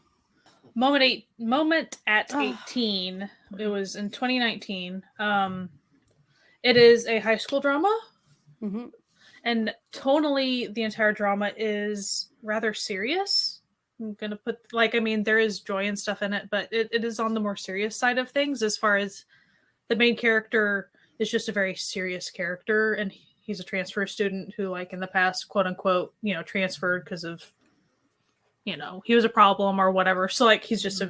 Moment at 18. It was in 2019. It is a high school drama. Mm-hmm. And tonally, the entire drama is rather serious. I'm gonna put, like, I mean, there is joy and stuff in it, but it is on the more serious side of things, as far as the main character is just a very serious character, and he's a transfer student who, like, in the past, quote unquote, transferred because of, he was a problem or whatever. So, like, he's just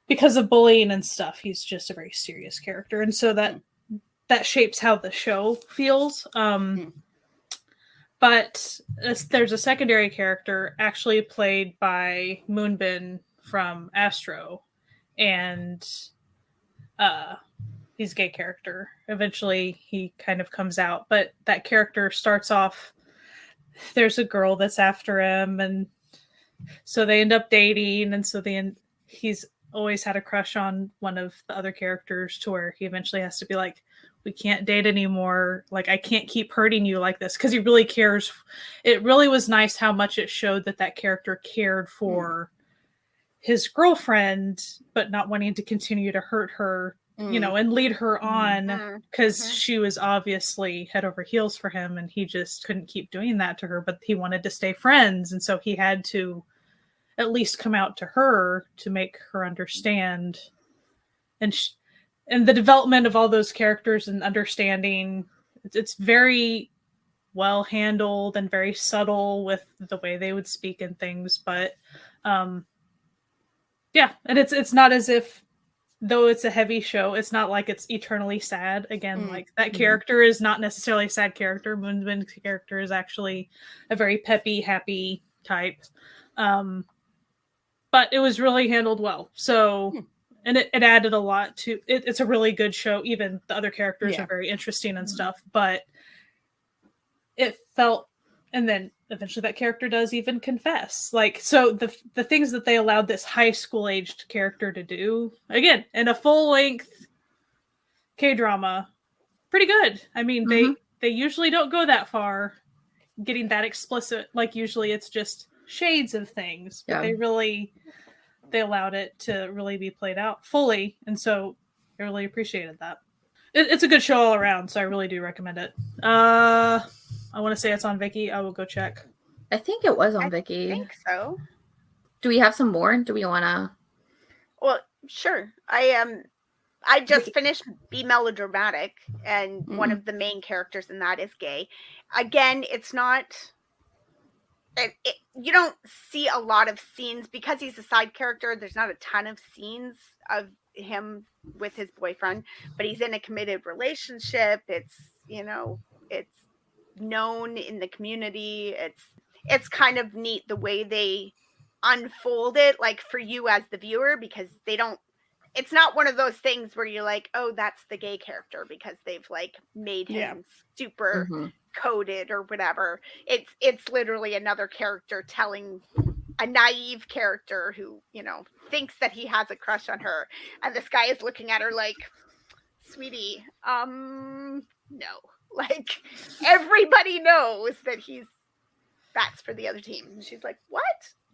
because of bullying and stuff, he's just a very serious character. And so that shapes how the show feels. But there's a secondary character actually played by Moonbin from Astro. And he's a gay character. Eventually, he kind of comes out. But that character starts off, there's a girl that's after him, and so they end up dating, and so he's always had a crush on one of the other characters, to where he eventually has to be like, we can't date anymore, like, I can't keep hurting you like this, because he really cares. It really was nice how much it showed that character cared for his girlfriend, but not wanting to continue to hurt her, and lead her on, because she was obviously head over heels for him, and he just couldn't keep doing that to her, but he wanted to stay friends, and so he had to at least come out to her to make her understand. And the development of all those characters and understanding, it's very well handled and very subtle with the way they would speak and things, but and it's not as if, though it's a heavy show, it's not like it's eternally sad. Again, like, that character is not necessarily a sad character. Moonbin's character is actually a very peppy, happy type. But it was really handled well. So, and it added a lot to it. It's a really good show. Even the other characters are very interesting and stuff, but it felt, and then eventually that character does even confess. Like, so the things that they allowed this high school aged character to do, again, in a full length kdrama, pretty good. I mean, they usually don't go that far, getting that explicit. Like, usually it's just shades of things, but they allowed it to really be played out fully. And so I really appreciated that. It's a good show all around, so I really do recommend it. I want to say it's on Viki. I will go check. I think it was on Viki. I think so. Do we have some more? Do we want to? Well, sure. I just finished Be Melodramatic, and one of the main characters in that is gay. Again, it's not... you don't see a lot of scenes, because he's a side character. There's not a ton of scenes of him with his boyfriend, but he's in a committed relationship. It's, it's known in the community. It's kind of neat the way they unfold it, like, for you as the viewer, because it's not one of those things where you're like, oh, that's the gay character, because they've, like, made him super coded or whatever. It's literally another character telling a naive character who, thinks that he has a crush on her, and this guy is looking at her like, sweetie, no. Like, everybody knows that that's for the other team. And she's like, what?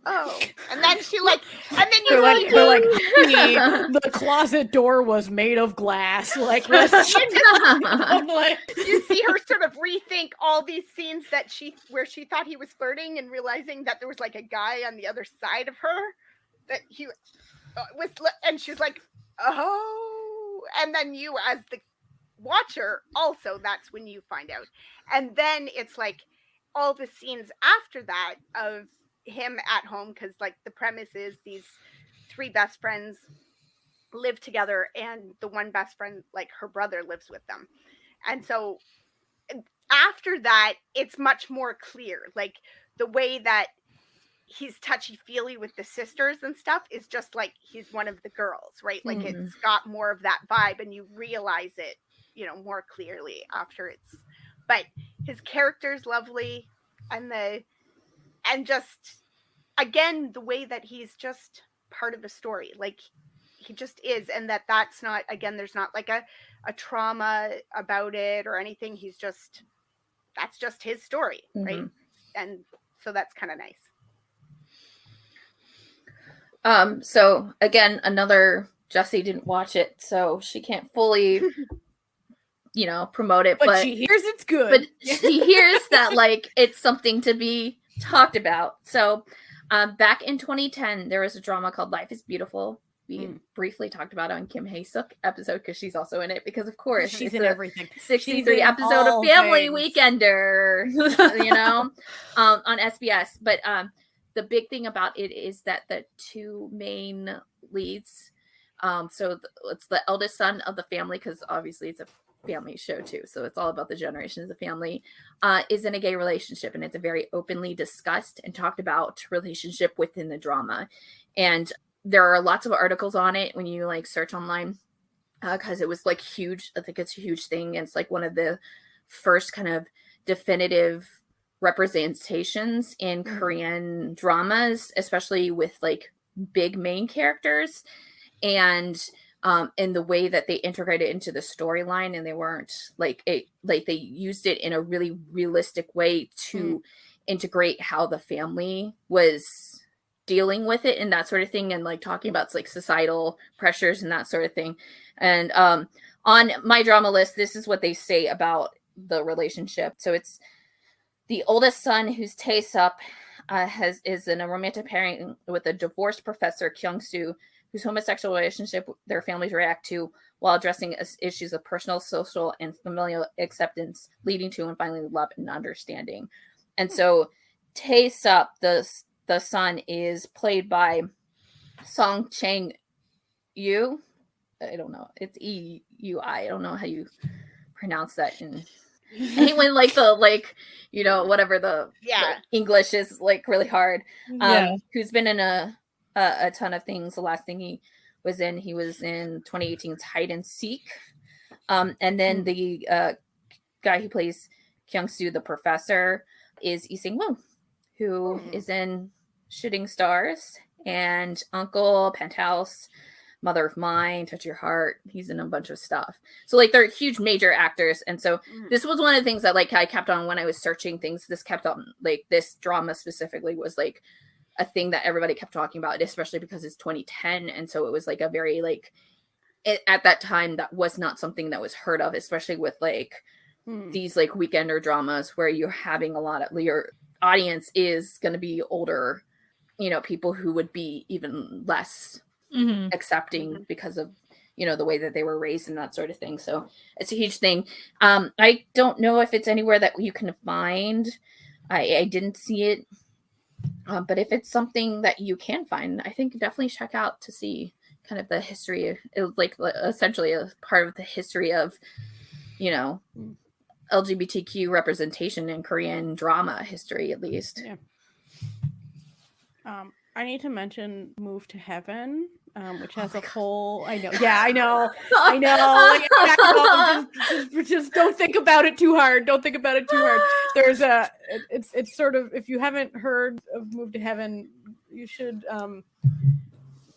Oh. And then she they're like, the closet door was made of glass. Like, I'm like, you see her sort of rethink all these scenes where she thought he was flirting, and realizing that there was, like, a guy on the other side of her that he was, and she's like, oh. And then you, as the watcher, also, that's when you find out. And then it's like all the scenes after that of him at home, because, like, the premise is these three best friends live together, and the one best friend, like her brother, lives with them. And so after that, it's much more clear. Like the way that he's touchy-feely with the sisters and stuff is just like he's one of the girls, right? Like it's got more of that vibe, and you realize it, you know, more clearly after it's. But his character's lovely, and just again the way that he's just part of the story, like he just is, and that's not, again, there's not like a trauma about it or anything. He's just, that's just his story, right? And so that's kind of nice. So again, another, Jessie didn't watch it, so she can't fully, you know, promote it. But she hears it's good. But she hears that like it's something to be talked about. So back in 2010, there was a drama called Life is Beautiful. We briefly talked about it on Kim Hae-suk episode because she's also in it, because of course she's in everything. 63 episode of Family Weekender, you know, on SBS. But the big thing about it is that the two main leads, so it's the eldest son of the family, because obviously it's a family show too, so it's all about the generations of family, is in a gay relationship, and it's a very openly discussed and talked about relationship within the drama. And there are lots of articles on it when you like search online, because it was like huge. I think it's a huge thing. It's like one of the first kind of definitive representations in Korean dramas, especially with like big main characters, and in the way that they integrated into the storyline, and they weren't like they used it in a really realistic way to integrate how the family was dealing with it and that sort of thing, and like talking about like societal pressures and that sort of thing. And on my drama list, this is what they say about the relationship. So it's the oldest son, who's Tae-sup, is in a romantic pairing with a divorced professor, Kyung-soo, whose homosexual relationship their families react to while addressing issues of personal, social, and familial acceptance, leading to and finally love and understanding. And so Tae-sup, the son, is played by Song Chang-yu. I don't know. It's E-U-I. I don't know how you pronounce that. And I hate when like the like, you know, whatever the English is like really hard. Who's been in a ton of things. The last thing he was in 2018's Hide and Seek. And then the guy who plays Kyung-soo, the professor, is Lee Sang-woo, who is in Shooting Stars and Uncle, Penthouse, Mother of Mine, Touch Your Heart. He's in a bunch of stuff. So like they're huge major actors. And so this was one of the things that like I kept on when I was searching things. This kept on, like this drama specifically was like a thing that everybody kept talking about, especially because it's 2010. And so it was like a very like, at that time, that was not something that was heard of, especially with like these like weekender dramas where you're having a lot of, your audience is going to be older, you know, people who would be even less accepting because of, you know, the way that they were raised and that sort of thing. So it's a huge thing. I don't know if it's anywhere that you can find. I didn't see it. But if it's something that you can find, I think definitely check out to see kind of the history. It was like essentially a part of the history of, you know, LGBTQ representation in Korean drama history, at least. Yeah. I need to mention Move to Heaven, which has a whole. I know. Yeah, I know. I know. Like, just don't think about it too hard. Don't think about it too hard. There's a. It's sort of, if you haven't heard of Move to Heaven, you should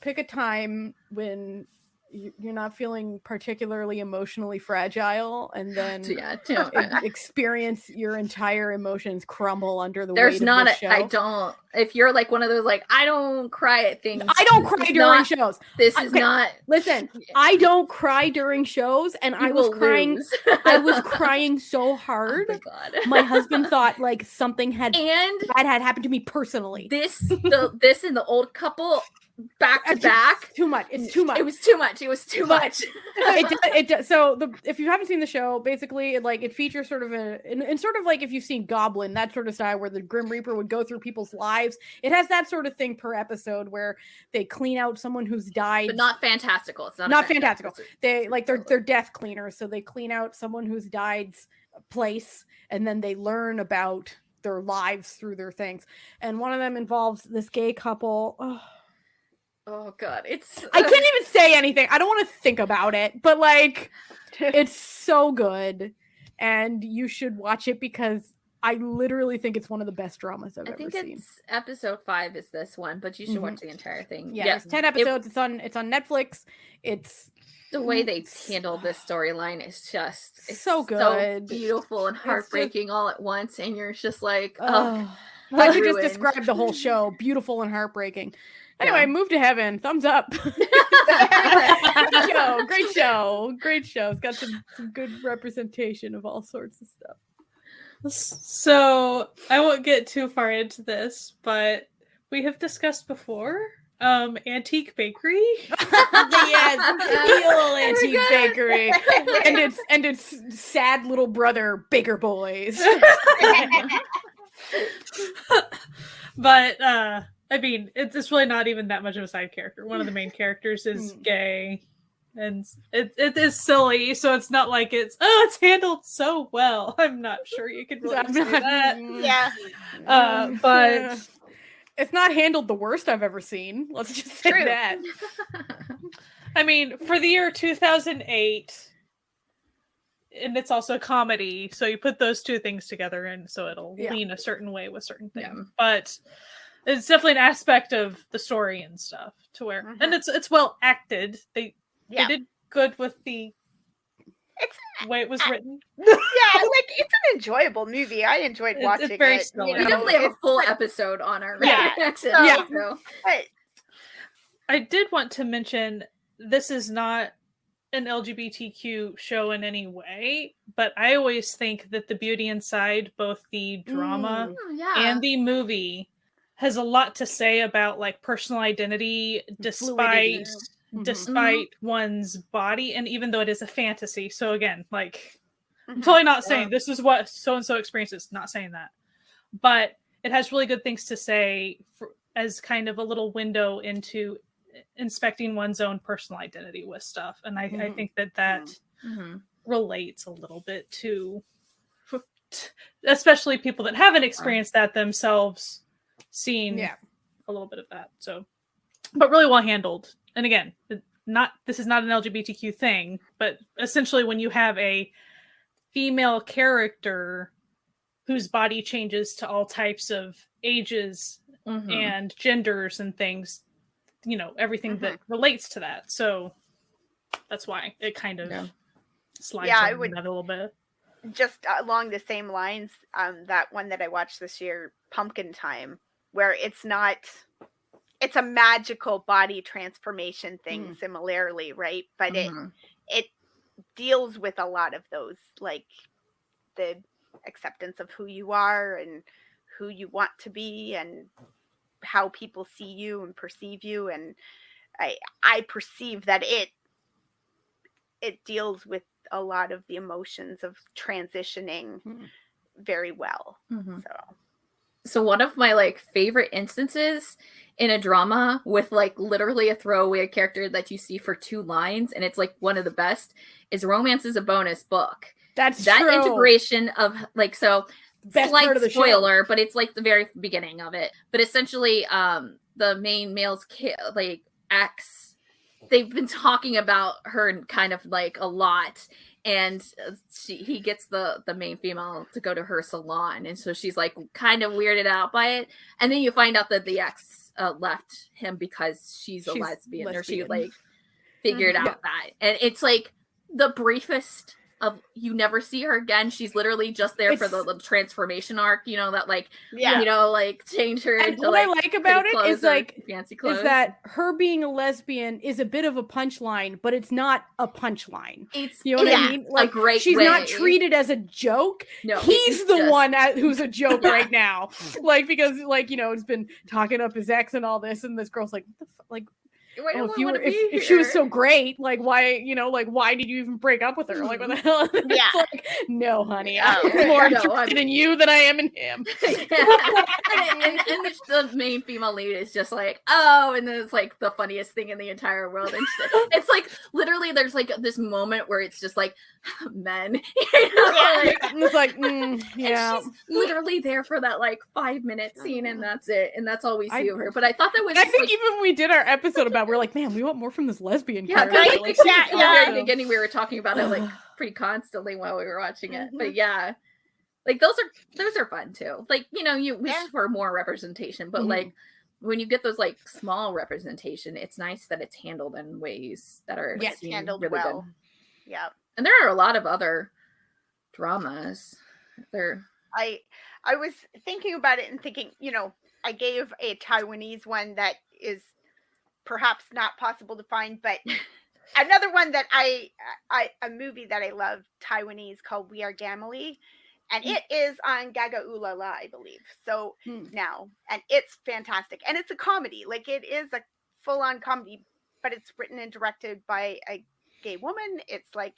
pick a time when you're not feeling particularly emotionally fragile, and then experience your entire emotions crumble under the weight of this show. I don't. If you're like one of those like I don't cry at things. I don't cry during shows. This is not. Listen, I don't cry during shows, and I was crying. I was crying so hard. Oh my God. My husband thought like something bad had happened to me personally. This and the old couple back to back. Too much. It's too much. It was too much. It was too much. It does. So if you haven't seen the show, basically it features sort of and sort of like if you've seen Goblin, that sort of style where the Grim Reaper would go through people's lives. It has that sort of thing per episode where they clean out someone who's died, but not fantastical. It's not fantastical. They like they're death cleaners, so they clean out someone who's died's place, and then they learn about their lives through their things. And one of them involves this gay couple. Oh god, I can't even say anything. I don't want to think about it, but like it's so good and you should watch it because I literally think it's one of the best dramas I've ever seen. I think it's episode 5 is this one, but you should watch the entire thing. Yeah, there's 10 episodes. It's on Netflix. It's the way they handled this storyline is just so good, so beautiful and heartbreaking all at once, and you're just like, I could just describe the whole show, beautiful and heartbreaking. Anyway, Move to Heaven, thumbs up. Great show. It's got some good representation of all sorts of stuff. So I won't get too far into this, but we have discussed before Antique Bakery. Yes, real Antique Bakery. And its sad little brother, Baker Boys. But I mean, it's really not even that much of a side character. One of the main characters is gay, and it is silly. So it's not like it's handled so well. I'm not sure you could really say that. Yeah, but it's not handled the worst I've ever seen. Let's just say that. I mean, for the year 2008, and it's also a comedy, so you put those two things together, and so it'll lean a certain way with certain things. Yeah. But it's definitely an aspect of the story and stuff to where, and it's well acted. They did good with the way it was written. Yeah, like it's an enjoyable movie. I enjoyed watching it. We definitely have a full episode on our reaction. So. I did want to mention this is not an LGBTQ show in any way, but I always think that the Beauty Inside, both the drama and the movie, has a lot to say about like personal identity despite one's body, and even though it is a fantasy. So again, like I'm totally not saying this is what so and so experiences, not saying that, but it has really good things to say as kind of a little window into inspecting one's own personal identity with stuff, and I think that relates a little bit to especially people that haven't experienced that themselves, seeing a little bit of that. So, but really well handled. And again, this is not an LGBTQ thing, but essentially when you have a female character whose body changes to all types of ages and genders and things, everything that relates to that. So that's why it kind of slides that a little bit. Just along the same lines, that one that I watched this year, Pumpkin Time, where it's a magical body transformation thing similarly, right? But it deals with a lot of those, like the acceptance of who you are and who you want to be and how people see you and perceive you. And I perceive that it deals with a lot of the emotions of transitioning very well. So one of my like favorite instances in a drama with like literally a throwaway character that you see for 2 lines, and it's like one of the best, is Romance is a Bonus book. That's that true. Integration of like, so best slight part of the spoiler, show. But it's like the very beginning of it. But essentially, the main male's like ex, they've been talking about her kind of like a lot. And he gets the main female to go to her salon. And so she's like kind of weirded out by it. And then you find out that the ex left him because she's a lesbian. Or she like figured out that. And it's like the briefest of you never see her again. She's literally just there for the transformation arc, you know, that like, Yeah. you know, like change her And into what I like like about pretty it clothes is or like fancy clothes. is that her being a lesbian is a bit of a punchline, but it's not a punchline. It's You know what I Yeah. mean? Like, a great she's way. not treated as a joke. No, He's it's the just- one who's a joke Yeah. right now. Like, because like, you know, he's been talking up his ex and all this, and this girl's like, what the like, Why do oh, I if you wanna were be if she was here? so great, like why, you know, like why did you even break up with her? Like what the hell? It's Yeah. like, no, honey, Oh. I'm more No, interested in you than I am in him. and the main female lead is just like, oh, and then it's like the funniest thing in the entire world. And it's like literally there's like this moment where it's just like men, you know, Yeah. like, It's like, yeah. and she's literally there for that like 5-minute scene, and that's it, and that's all we see I- of her. But I thought that was And I just, think like, even when we did our episode about, we're like, man, we want more from this lesbian yeah, character. right? Like, Like, Yeah, at the yeah. very beginning we were talking about it like pretty constantly while we were watching it. Mm-hmm. But yeah, like those are fun too. Like, you know, you wish Yeah. for more representation, but Mhm. like when you get those like small representation, it's nice that it's handled in ways that are Yeah, it's seem handled really well. good. Yeah. And there are a lot of other dramas. There, I was thinking about it and thinking, you know, I gave a Taiwanese one that is perhaps not possible to find, but another one that a movie that I love, Taiwanese, called We Are Gamily, and it is on Gaga Ooh La La, I believe. So now, and it's fantastic, and it's a comedy. Like, it is a full-on comedy, but it's written and directed by a gay woman. It's like,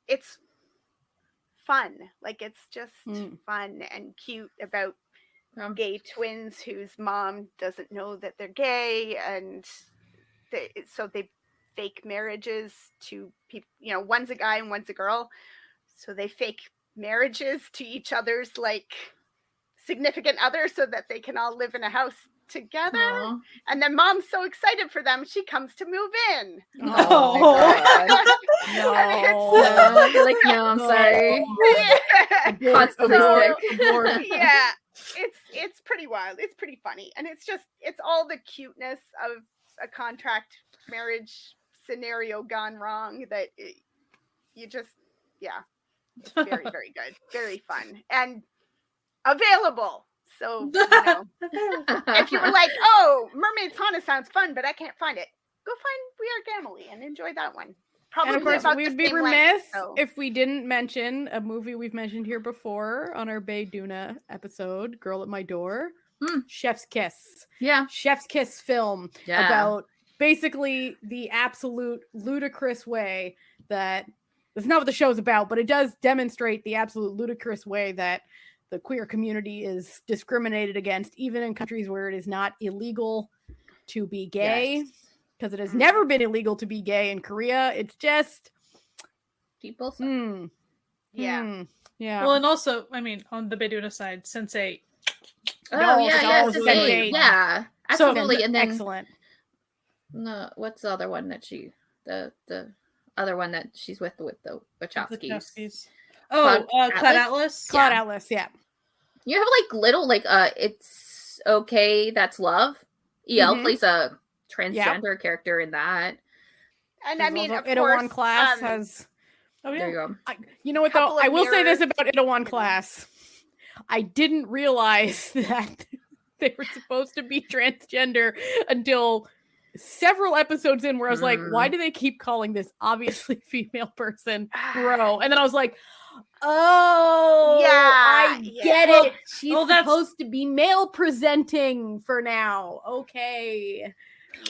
it's fun. Like, it's just fun and cute about gay twins whose mom doesn't know that they're gay, and so they fake marriages to people, you know, one's a guy and one's a girl, so they fake marriages to each other's like significant others so that they can all live in a house together. Aww. And then mom's so excited for them, she comes to move in. Oh my God. No. You're like, no, I'm sorry. Yeah. Constantly So, sick. yeah, it's pretty wild. It's pretty funny, and it's all the cuteness of a contract marriage scenario gone wrong that you just, yeah, it's very, very good, very fun, and available. So, you know, if you were like, oh, Mermaid Sauna sounds fun, but I can't find it, go find We Are Gamily and enjoy that one. Probably And of course, about we'd the be same remiss length, so. if we didn't mention a movie we've mentioned here before on our Bay Duna episode, Girl at My Door, Chef's Kiss. Yeah. Chef's Kiss film about basically the absolute ludicrous way that, that's not what the show's about, but it does demonstrate the absolute ludicrous way that the queer community is discriminated against, even in countries where it is not illegal to be gay. Because it has never been illegal to be gay in Korea. It's just people. Yeah. Yeah. Well, and also, I mean, on the Bedouin side, Sensei. Oh, Sensei. Yeah, absolutely. So, and then excellent. No, what's the other one that the other one that she's with the Wachowskis? Oh, Cloud Cloud Atlas. Cloud Atlas, yeah. You have like little like It's Okay, That's Love. EL plays a transgender character in that. And I mean, of Itaewon course, Class has. Oh, yeah. There you go. You know what though? I will say this about Itaewon Class. I didn't realize that they were supposed to be transgender until several episodes in, where I was like, why do they keep calling this obviously female person bro? And then I was like, oh, I get it. She's supposed to be male presenting for now. Okay.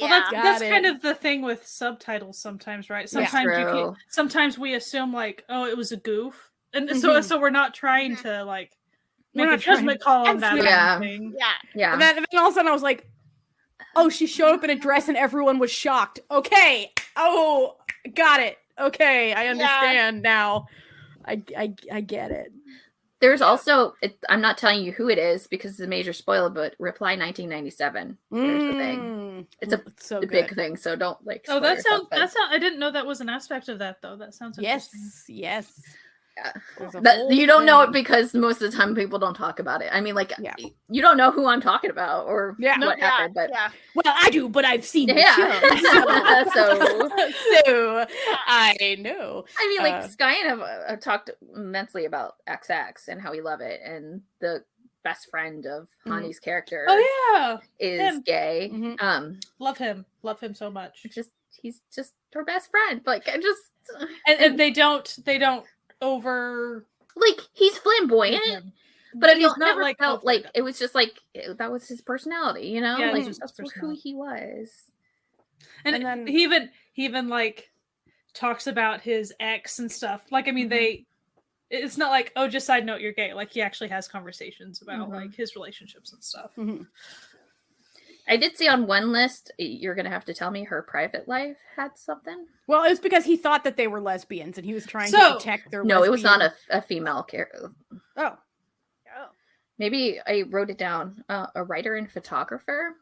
Well, that's kind of the thing with subtitles sometimes, right? Sometimes sometimes we assume like, oh, it was a goof, and so we're not trying to like make a judgment call on that. Yeah. And then all of a sudden I was like, oh, she showed up in a dress and everyone was shocked. Okay. Oh, got it. Okay, I understand now. I get it. There's also, I'm not telling you who it is because it's a major spoiler, but Reply 1997. There's the thing. It's a big thing, so don't like. Oh, that sounds. I didn't know that was an aspect of that though. That sounds interesting. Yes. There's a But whole you don't know it thing. because most of the time people don't talk about it. I mean, like, Yeah. you don't know who I'm talking about or Yeah. what happened, but Well, I do, but I've seen the yeah. show. So So I know. I mean, like, Sky and I have talked immensely about XX and how we love it, and the best friend of Hani's character is him. gay. Mhm. Love him so much. He's just her best friend. Like, I just And they don't over like, he's flamboyant, him. but I He's don't not never like felt overt. like it was just like that was his personality, you know? Yeah, Like, it's just that's his who personality. he was. And then he even like talks about his ex and stuff. Like, I mean, it's not like, oh, just side note, you're gay. Like, he actually has conversations about like his relationships and stuff. I did see on one list, you're gonna have to tell me, her private life had something. Well, it was because he thought that they were lesbians and he was trying to protect their No, lesbian... it was not a female character. Oh. Maybe I wrote it down. A writer and photographer.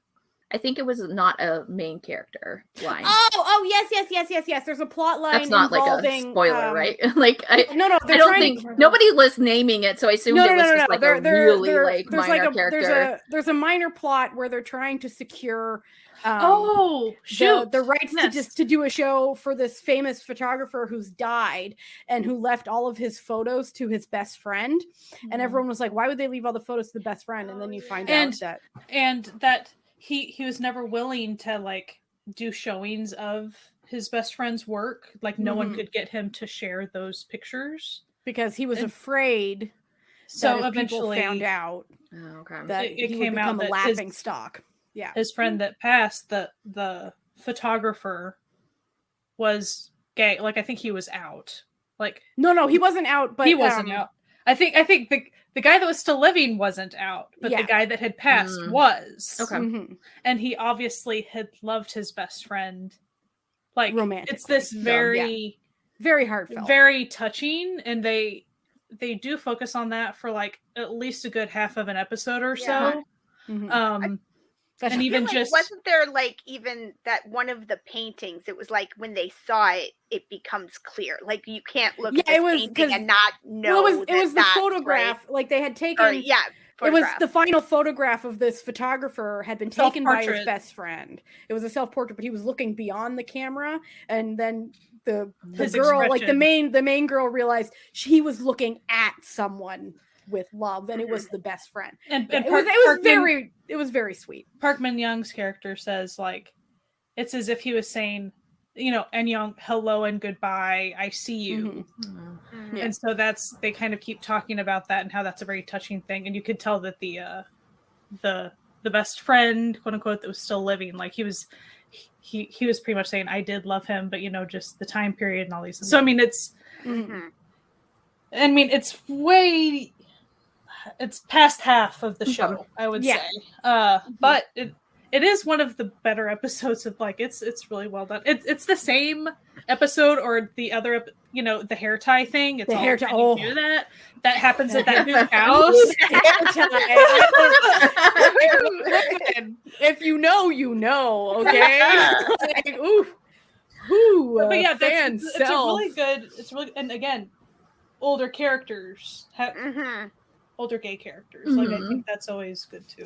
I think it was not a main character line. Yes. There's a plot line. That's not like a spoiler, right? Like, I don't think nobody was naming it, so I assumed it was just like a really like minor character. There's a minor plot where they're trying to secure the rights to do a show for this famous photographer who's died and who left all of his photos to his best friend. And everyone was like, why would they leave all the photos to the best friend? And then you find out that he was never willing to like do showings of his best friend's work. Like, no one could get him to share those pictures because he was afraid. So that if eventually people found out that it he came would out become a that laughing stock. Yeah, his friend that passed, the photographer, was gay. Like, I think he was out. Like, no, he wasn't out. But he wasn't out. I think the guy that was still living wasn't out, but the guy that had passed was. Okay. And he obviously had loved his best friend. Like, romantic. It's this very heartfelt, very touching, and they do focus on that for like at least a good half of an episode or so. And even like, just wasn't there like even that one of the paintings, it was like when they saw it, it becomes clear. Like, you can't look at this painting and not know. Well, it was the photograph. Right. Like, they had taken. It was the final photograph of this photographer had been taken by his best friend. It was a self-portrait, but he was looking beyond the camera, and then the girl, like the main girl, realized he was looking at someone with love, and it was the best friend. And it was very sweet. Park Min Young's character says, like, it's as if he was saying, you know, En Young, hello and goodbye, I see you. And so they kind of keep talking about that and how that's a very touching thing. And you could tell that the best friend, quote unquote, that was still living, like, he was pretty much saying, I did love him, but, you know, just the time period and all these. So I mean, it's past half of the show, I would say. But it is one of the better episodes of, like, it's really well done. It's the same episode or the other, you know, the hair tie thing. It's the all hair tie. That happens at that new house. If you know, you know. Okay. Like, ooh. But yeah, it's a really good. It's really, and again, older characters have older gay characters. Like, I think that's always good too.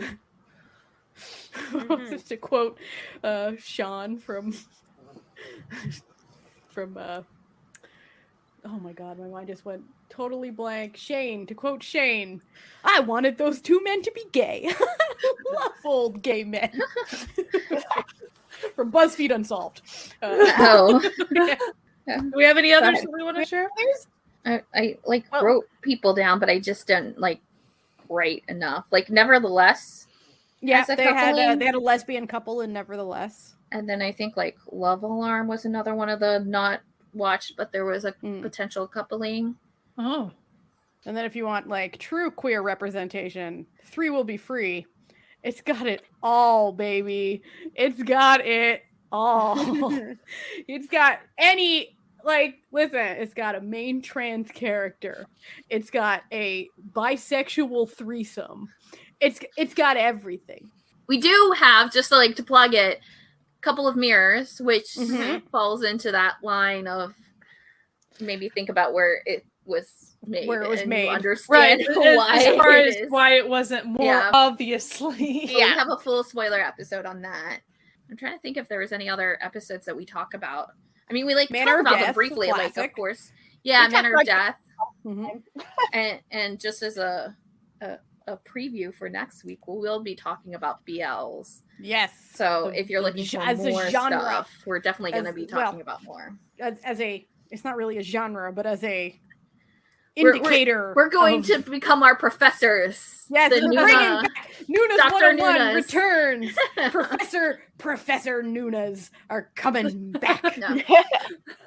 Just to quote Sean from oh my god, my mind just went totally blank. Shane, to quote Shane, I wanted those two men to be gay. Love old gay men. From BuzzFeed Unsolved. Do we have any others that we want to share? I wrote people down, but I just didn't like write enough. Like, Nevertheless. Yeah, they had a lesbian couple in Nevertheless. And then I think like Love Alarm was another one of the not watched, but there was a potential coupling. Oh. And then if you want like true queer representation, 3 Will Be Free. It's got it all, baby. It's got it all. It's got it's got a main trans character. It's got a bisexual threesome. It's got everything. We do have, just to plug it, a couple of mirrors, which falls into that line of maybe think about where it was made. Where it was and made. You understand why as far it as is. why it wasn't more obviously. So we have a full spoiler episode on that. I'm trying to think if there was any other episodes that we talk about. I mean, we like Manner talk of about them Death, briefly, like classic. of course, yeah, We Manner talked of Death, Mhm. and just as a preview for next week, we'll be talking about BLs. Yes. So if you're looking for as more a genre, stuff, we're definitely going to as- be talking about more. as a, it's not really a genre, but as a We're- indicator. We're going of- to become our professors. Yes, The bringing Noona- back Noonas Dr. 101 Noonas. returns. Professor Noonas are coming back. No. Anyway,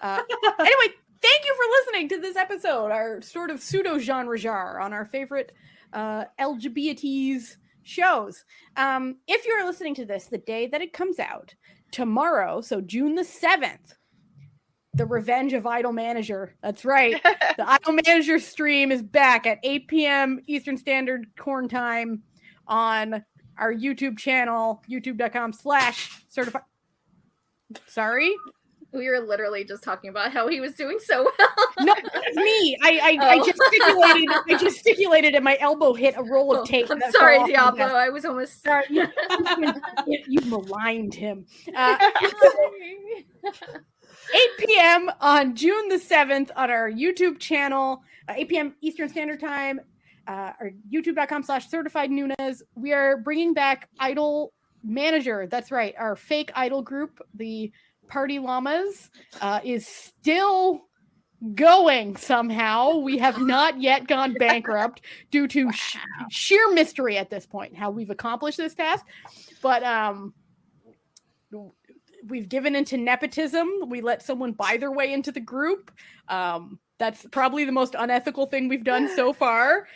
thank you for listening to this episode, our sort of pseudo genre jar on our favorite LGBTs shows. If you're listening to this the day that it comes out, tomorrow, so June the 7th, the Revenge of Idol Manager. That's right. The Idol Manager stream is back at 8 p.m. Eastern Standard Corn Time on our YouTube channel, youtube.com/certified. Sorry? We were literally just talking about how he was doing so well. No, it's me. I gesticulated and my elbow hit a roll of tape. I'm that sorry, fell off my Diablo. desk. I was almost Sorry. You maligned him. 8 p.m. on June the 7th on our YouTube channel, 8 p.m. Eastern Standard Time, or youtube.com/certified Noonas. We are bringing back Idol Manager. That's right. Our fake idol group, the Party Llamas, is still going somehow. We have not yet gone bankrupt due to sheer mystery at this point, how we've accomplished this task. But, we've given into nepotism. We let someone buy their way into the group. That's probably the most unethical thing we've done so far.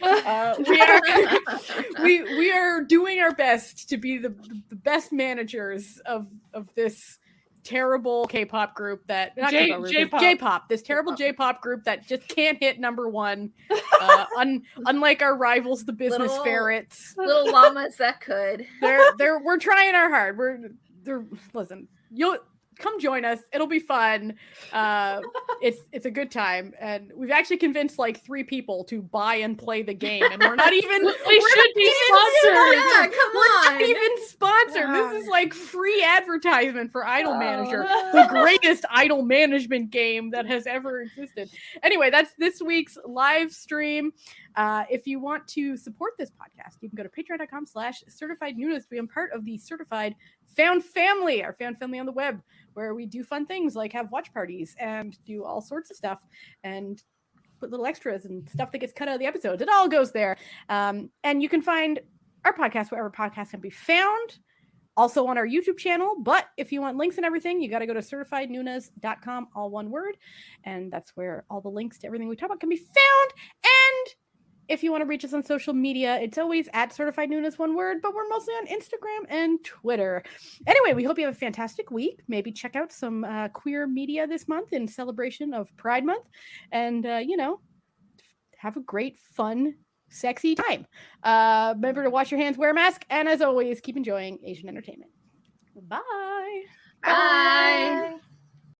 We are doing our best to be the best managers of this terrible K-pop group that J-pop, this terrible J-pop group that just can't hit number one. Unlike our rivals, the Business Ferrets, little llamas that could. We're trying our hard. Listen. You'll come join us. It'll be fun. It's a good time, and we've actually convinced like 3 people to buy and play the game, and we're not even. We should be sponsored. Yeah, come on. Not even sponsored. This is like free advertisement for Idol Manager, the greatest idol management game that has ever existed. Anyway, that's this week's live stream. If you want to support this podcast, you can go to patreon.com/certified Noonas to be a part of the Certified Found Family, our found family on the web, where we do fun things like have watch parties and do all sorts of stuff and put little extras and stuff that gets cut out of the episodes. It all goes there. And you can find our podcast wherever podcasts can be found. Also on our YouTube channel. But if you want links and everything, you got to go to certifiednoonas.com, all one word. And that's where all the links to everything we talk about can be found. And if you want to reach us on social media, it's always at Certified Noonas, one word, but we're mostly on Instagram and Twitter. Anyway, we hope you have a fantastic week. Maybe check out some queer media this month in celebration of Pride Month. And, have a great, fun, sexy time. Remember to wash your hands, wear a mask, and as always, keep enjoying Asian entertainment. Bye. Bye.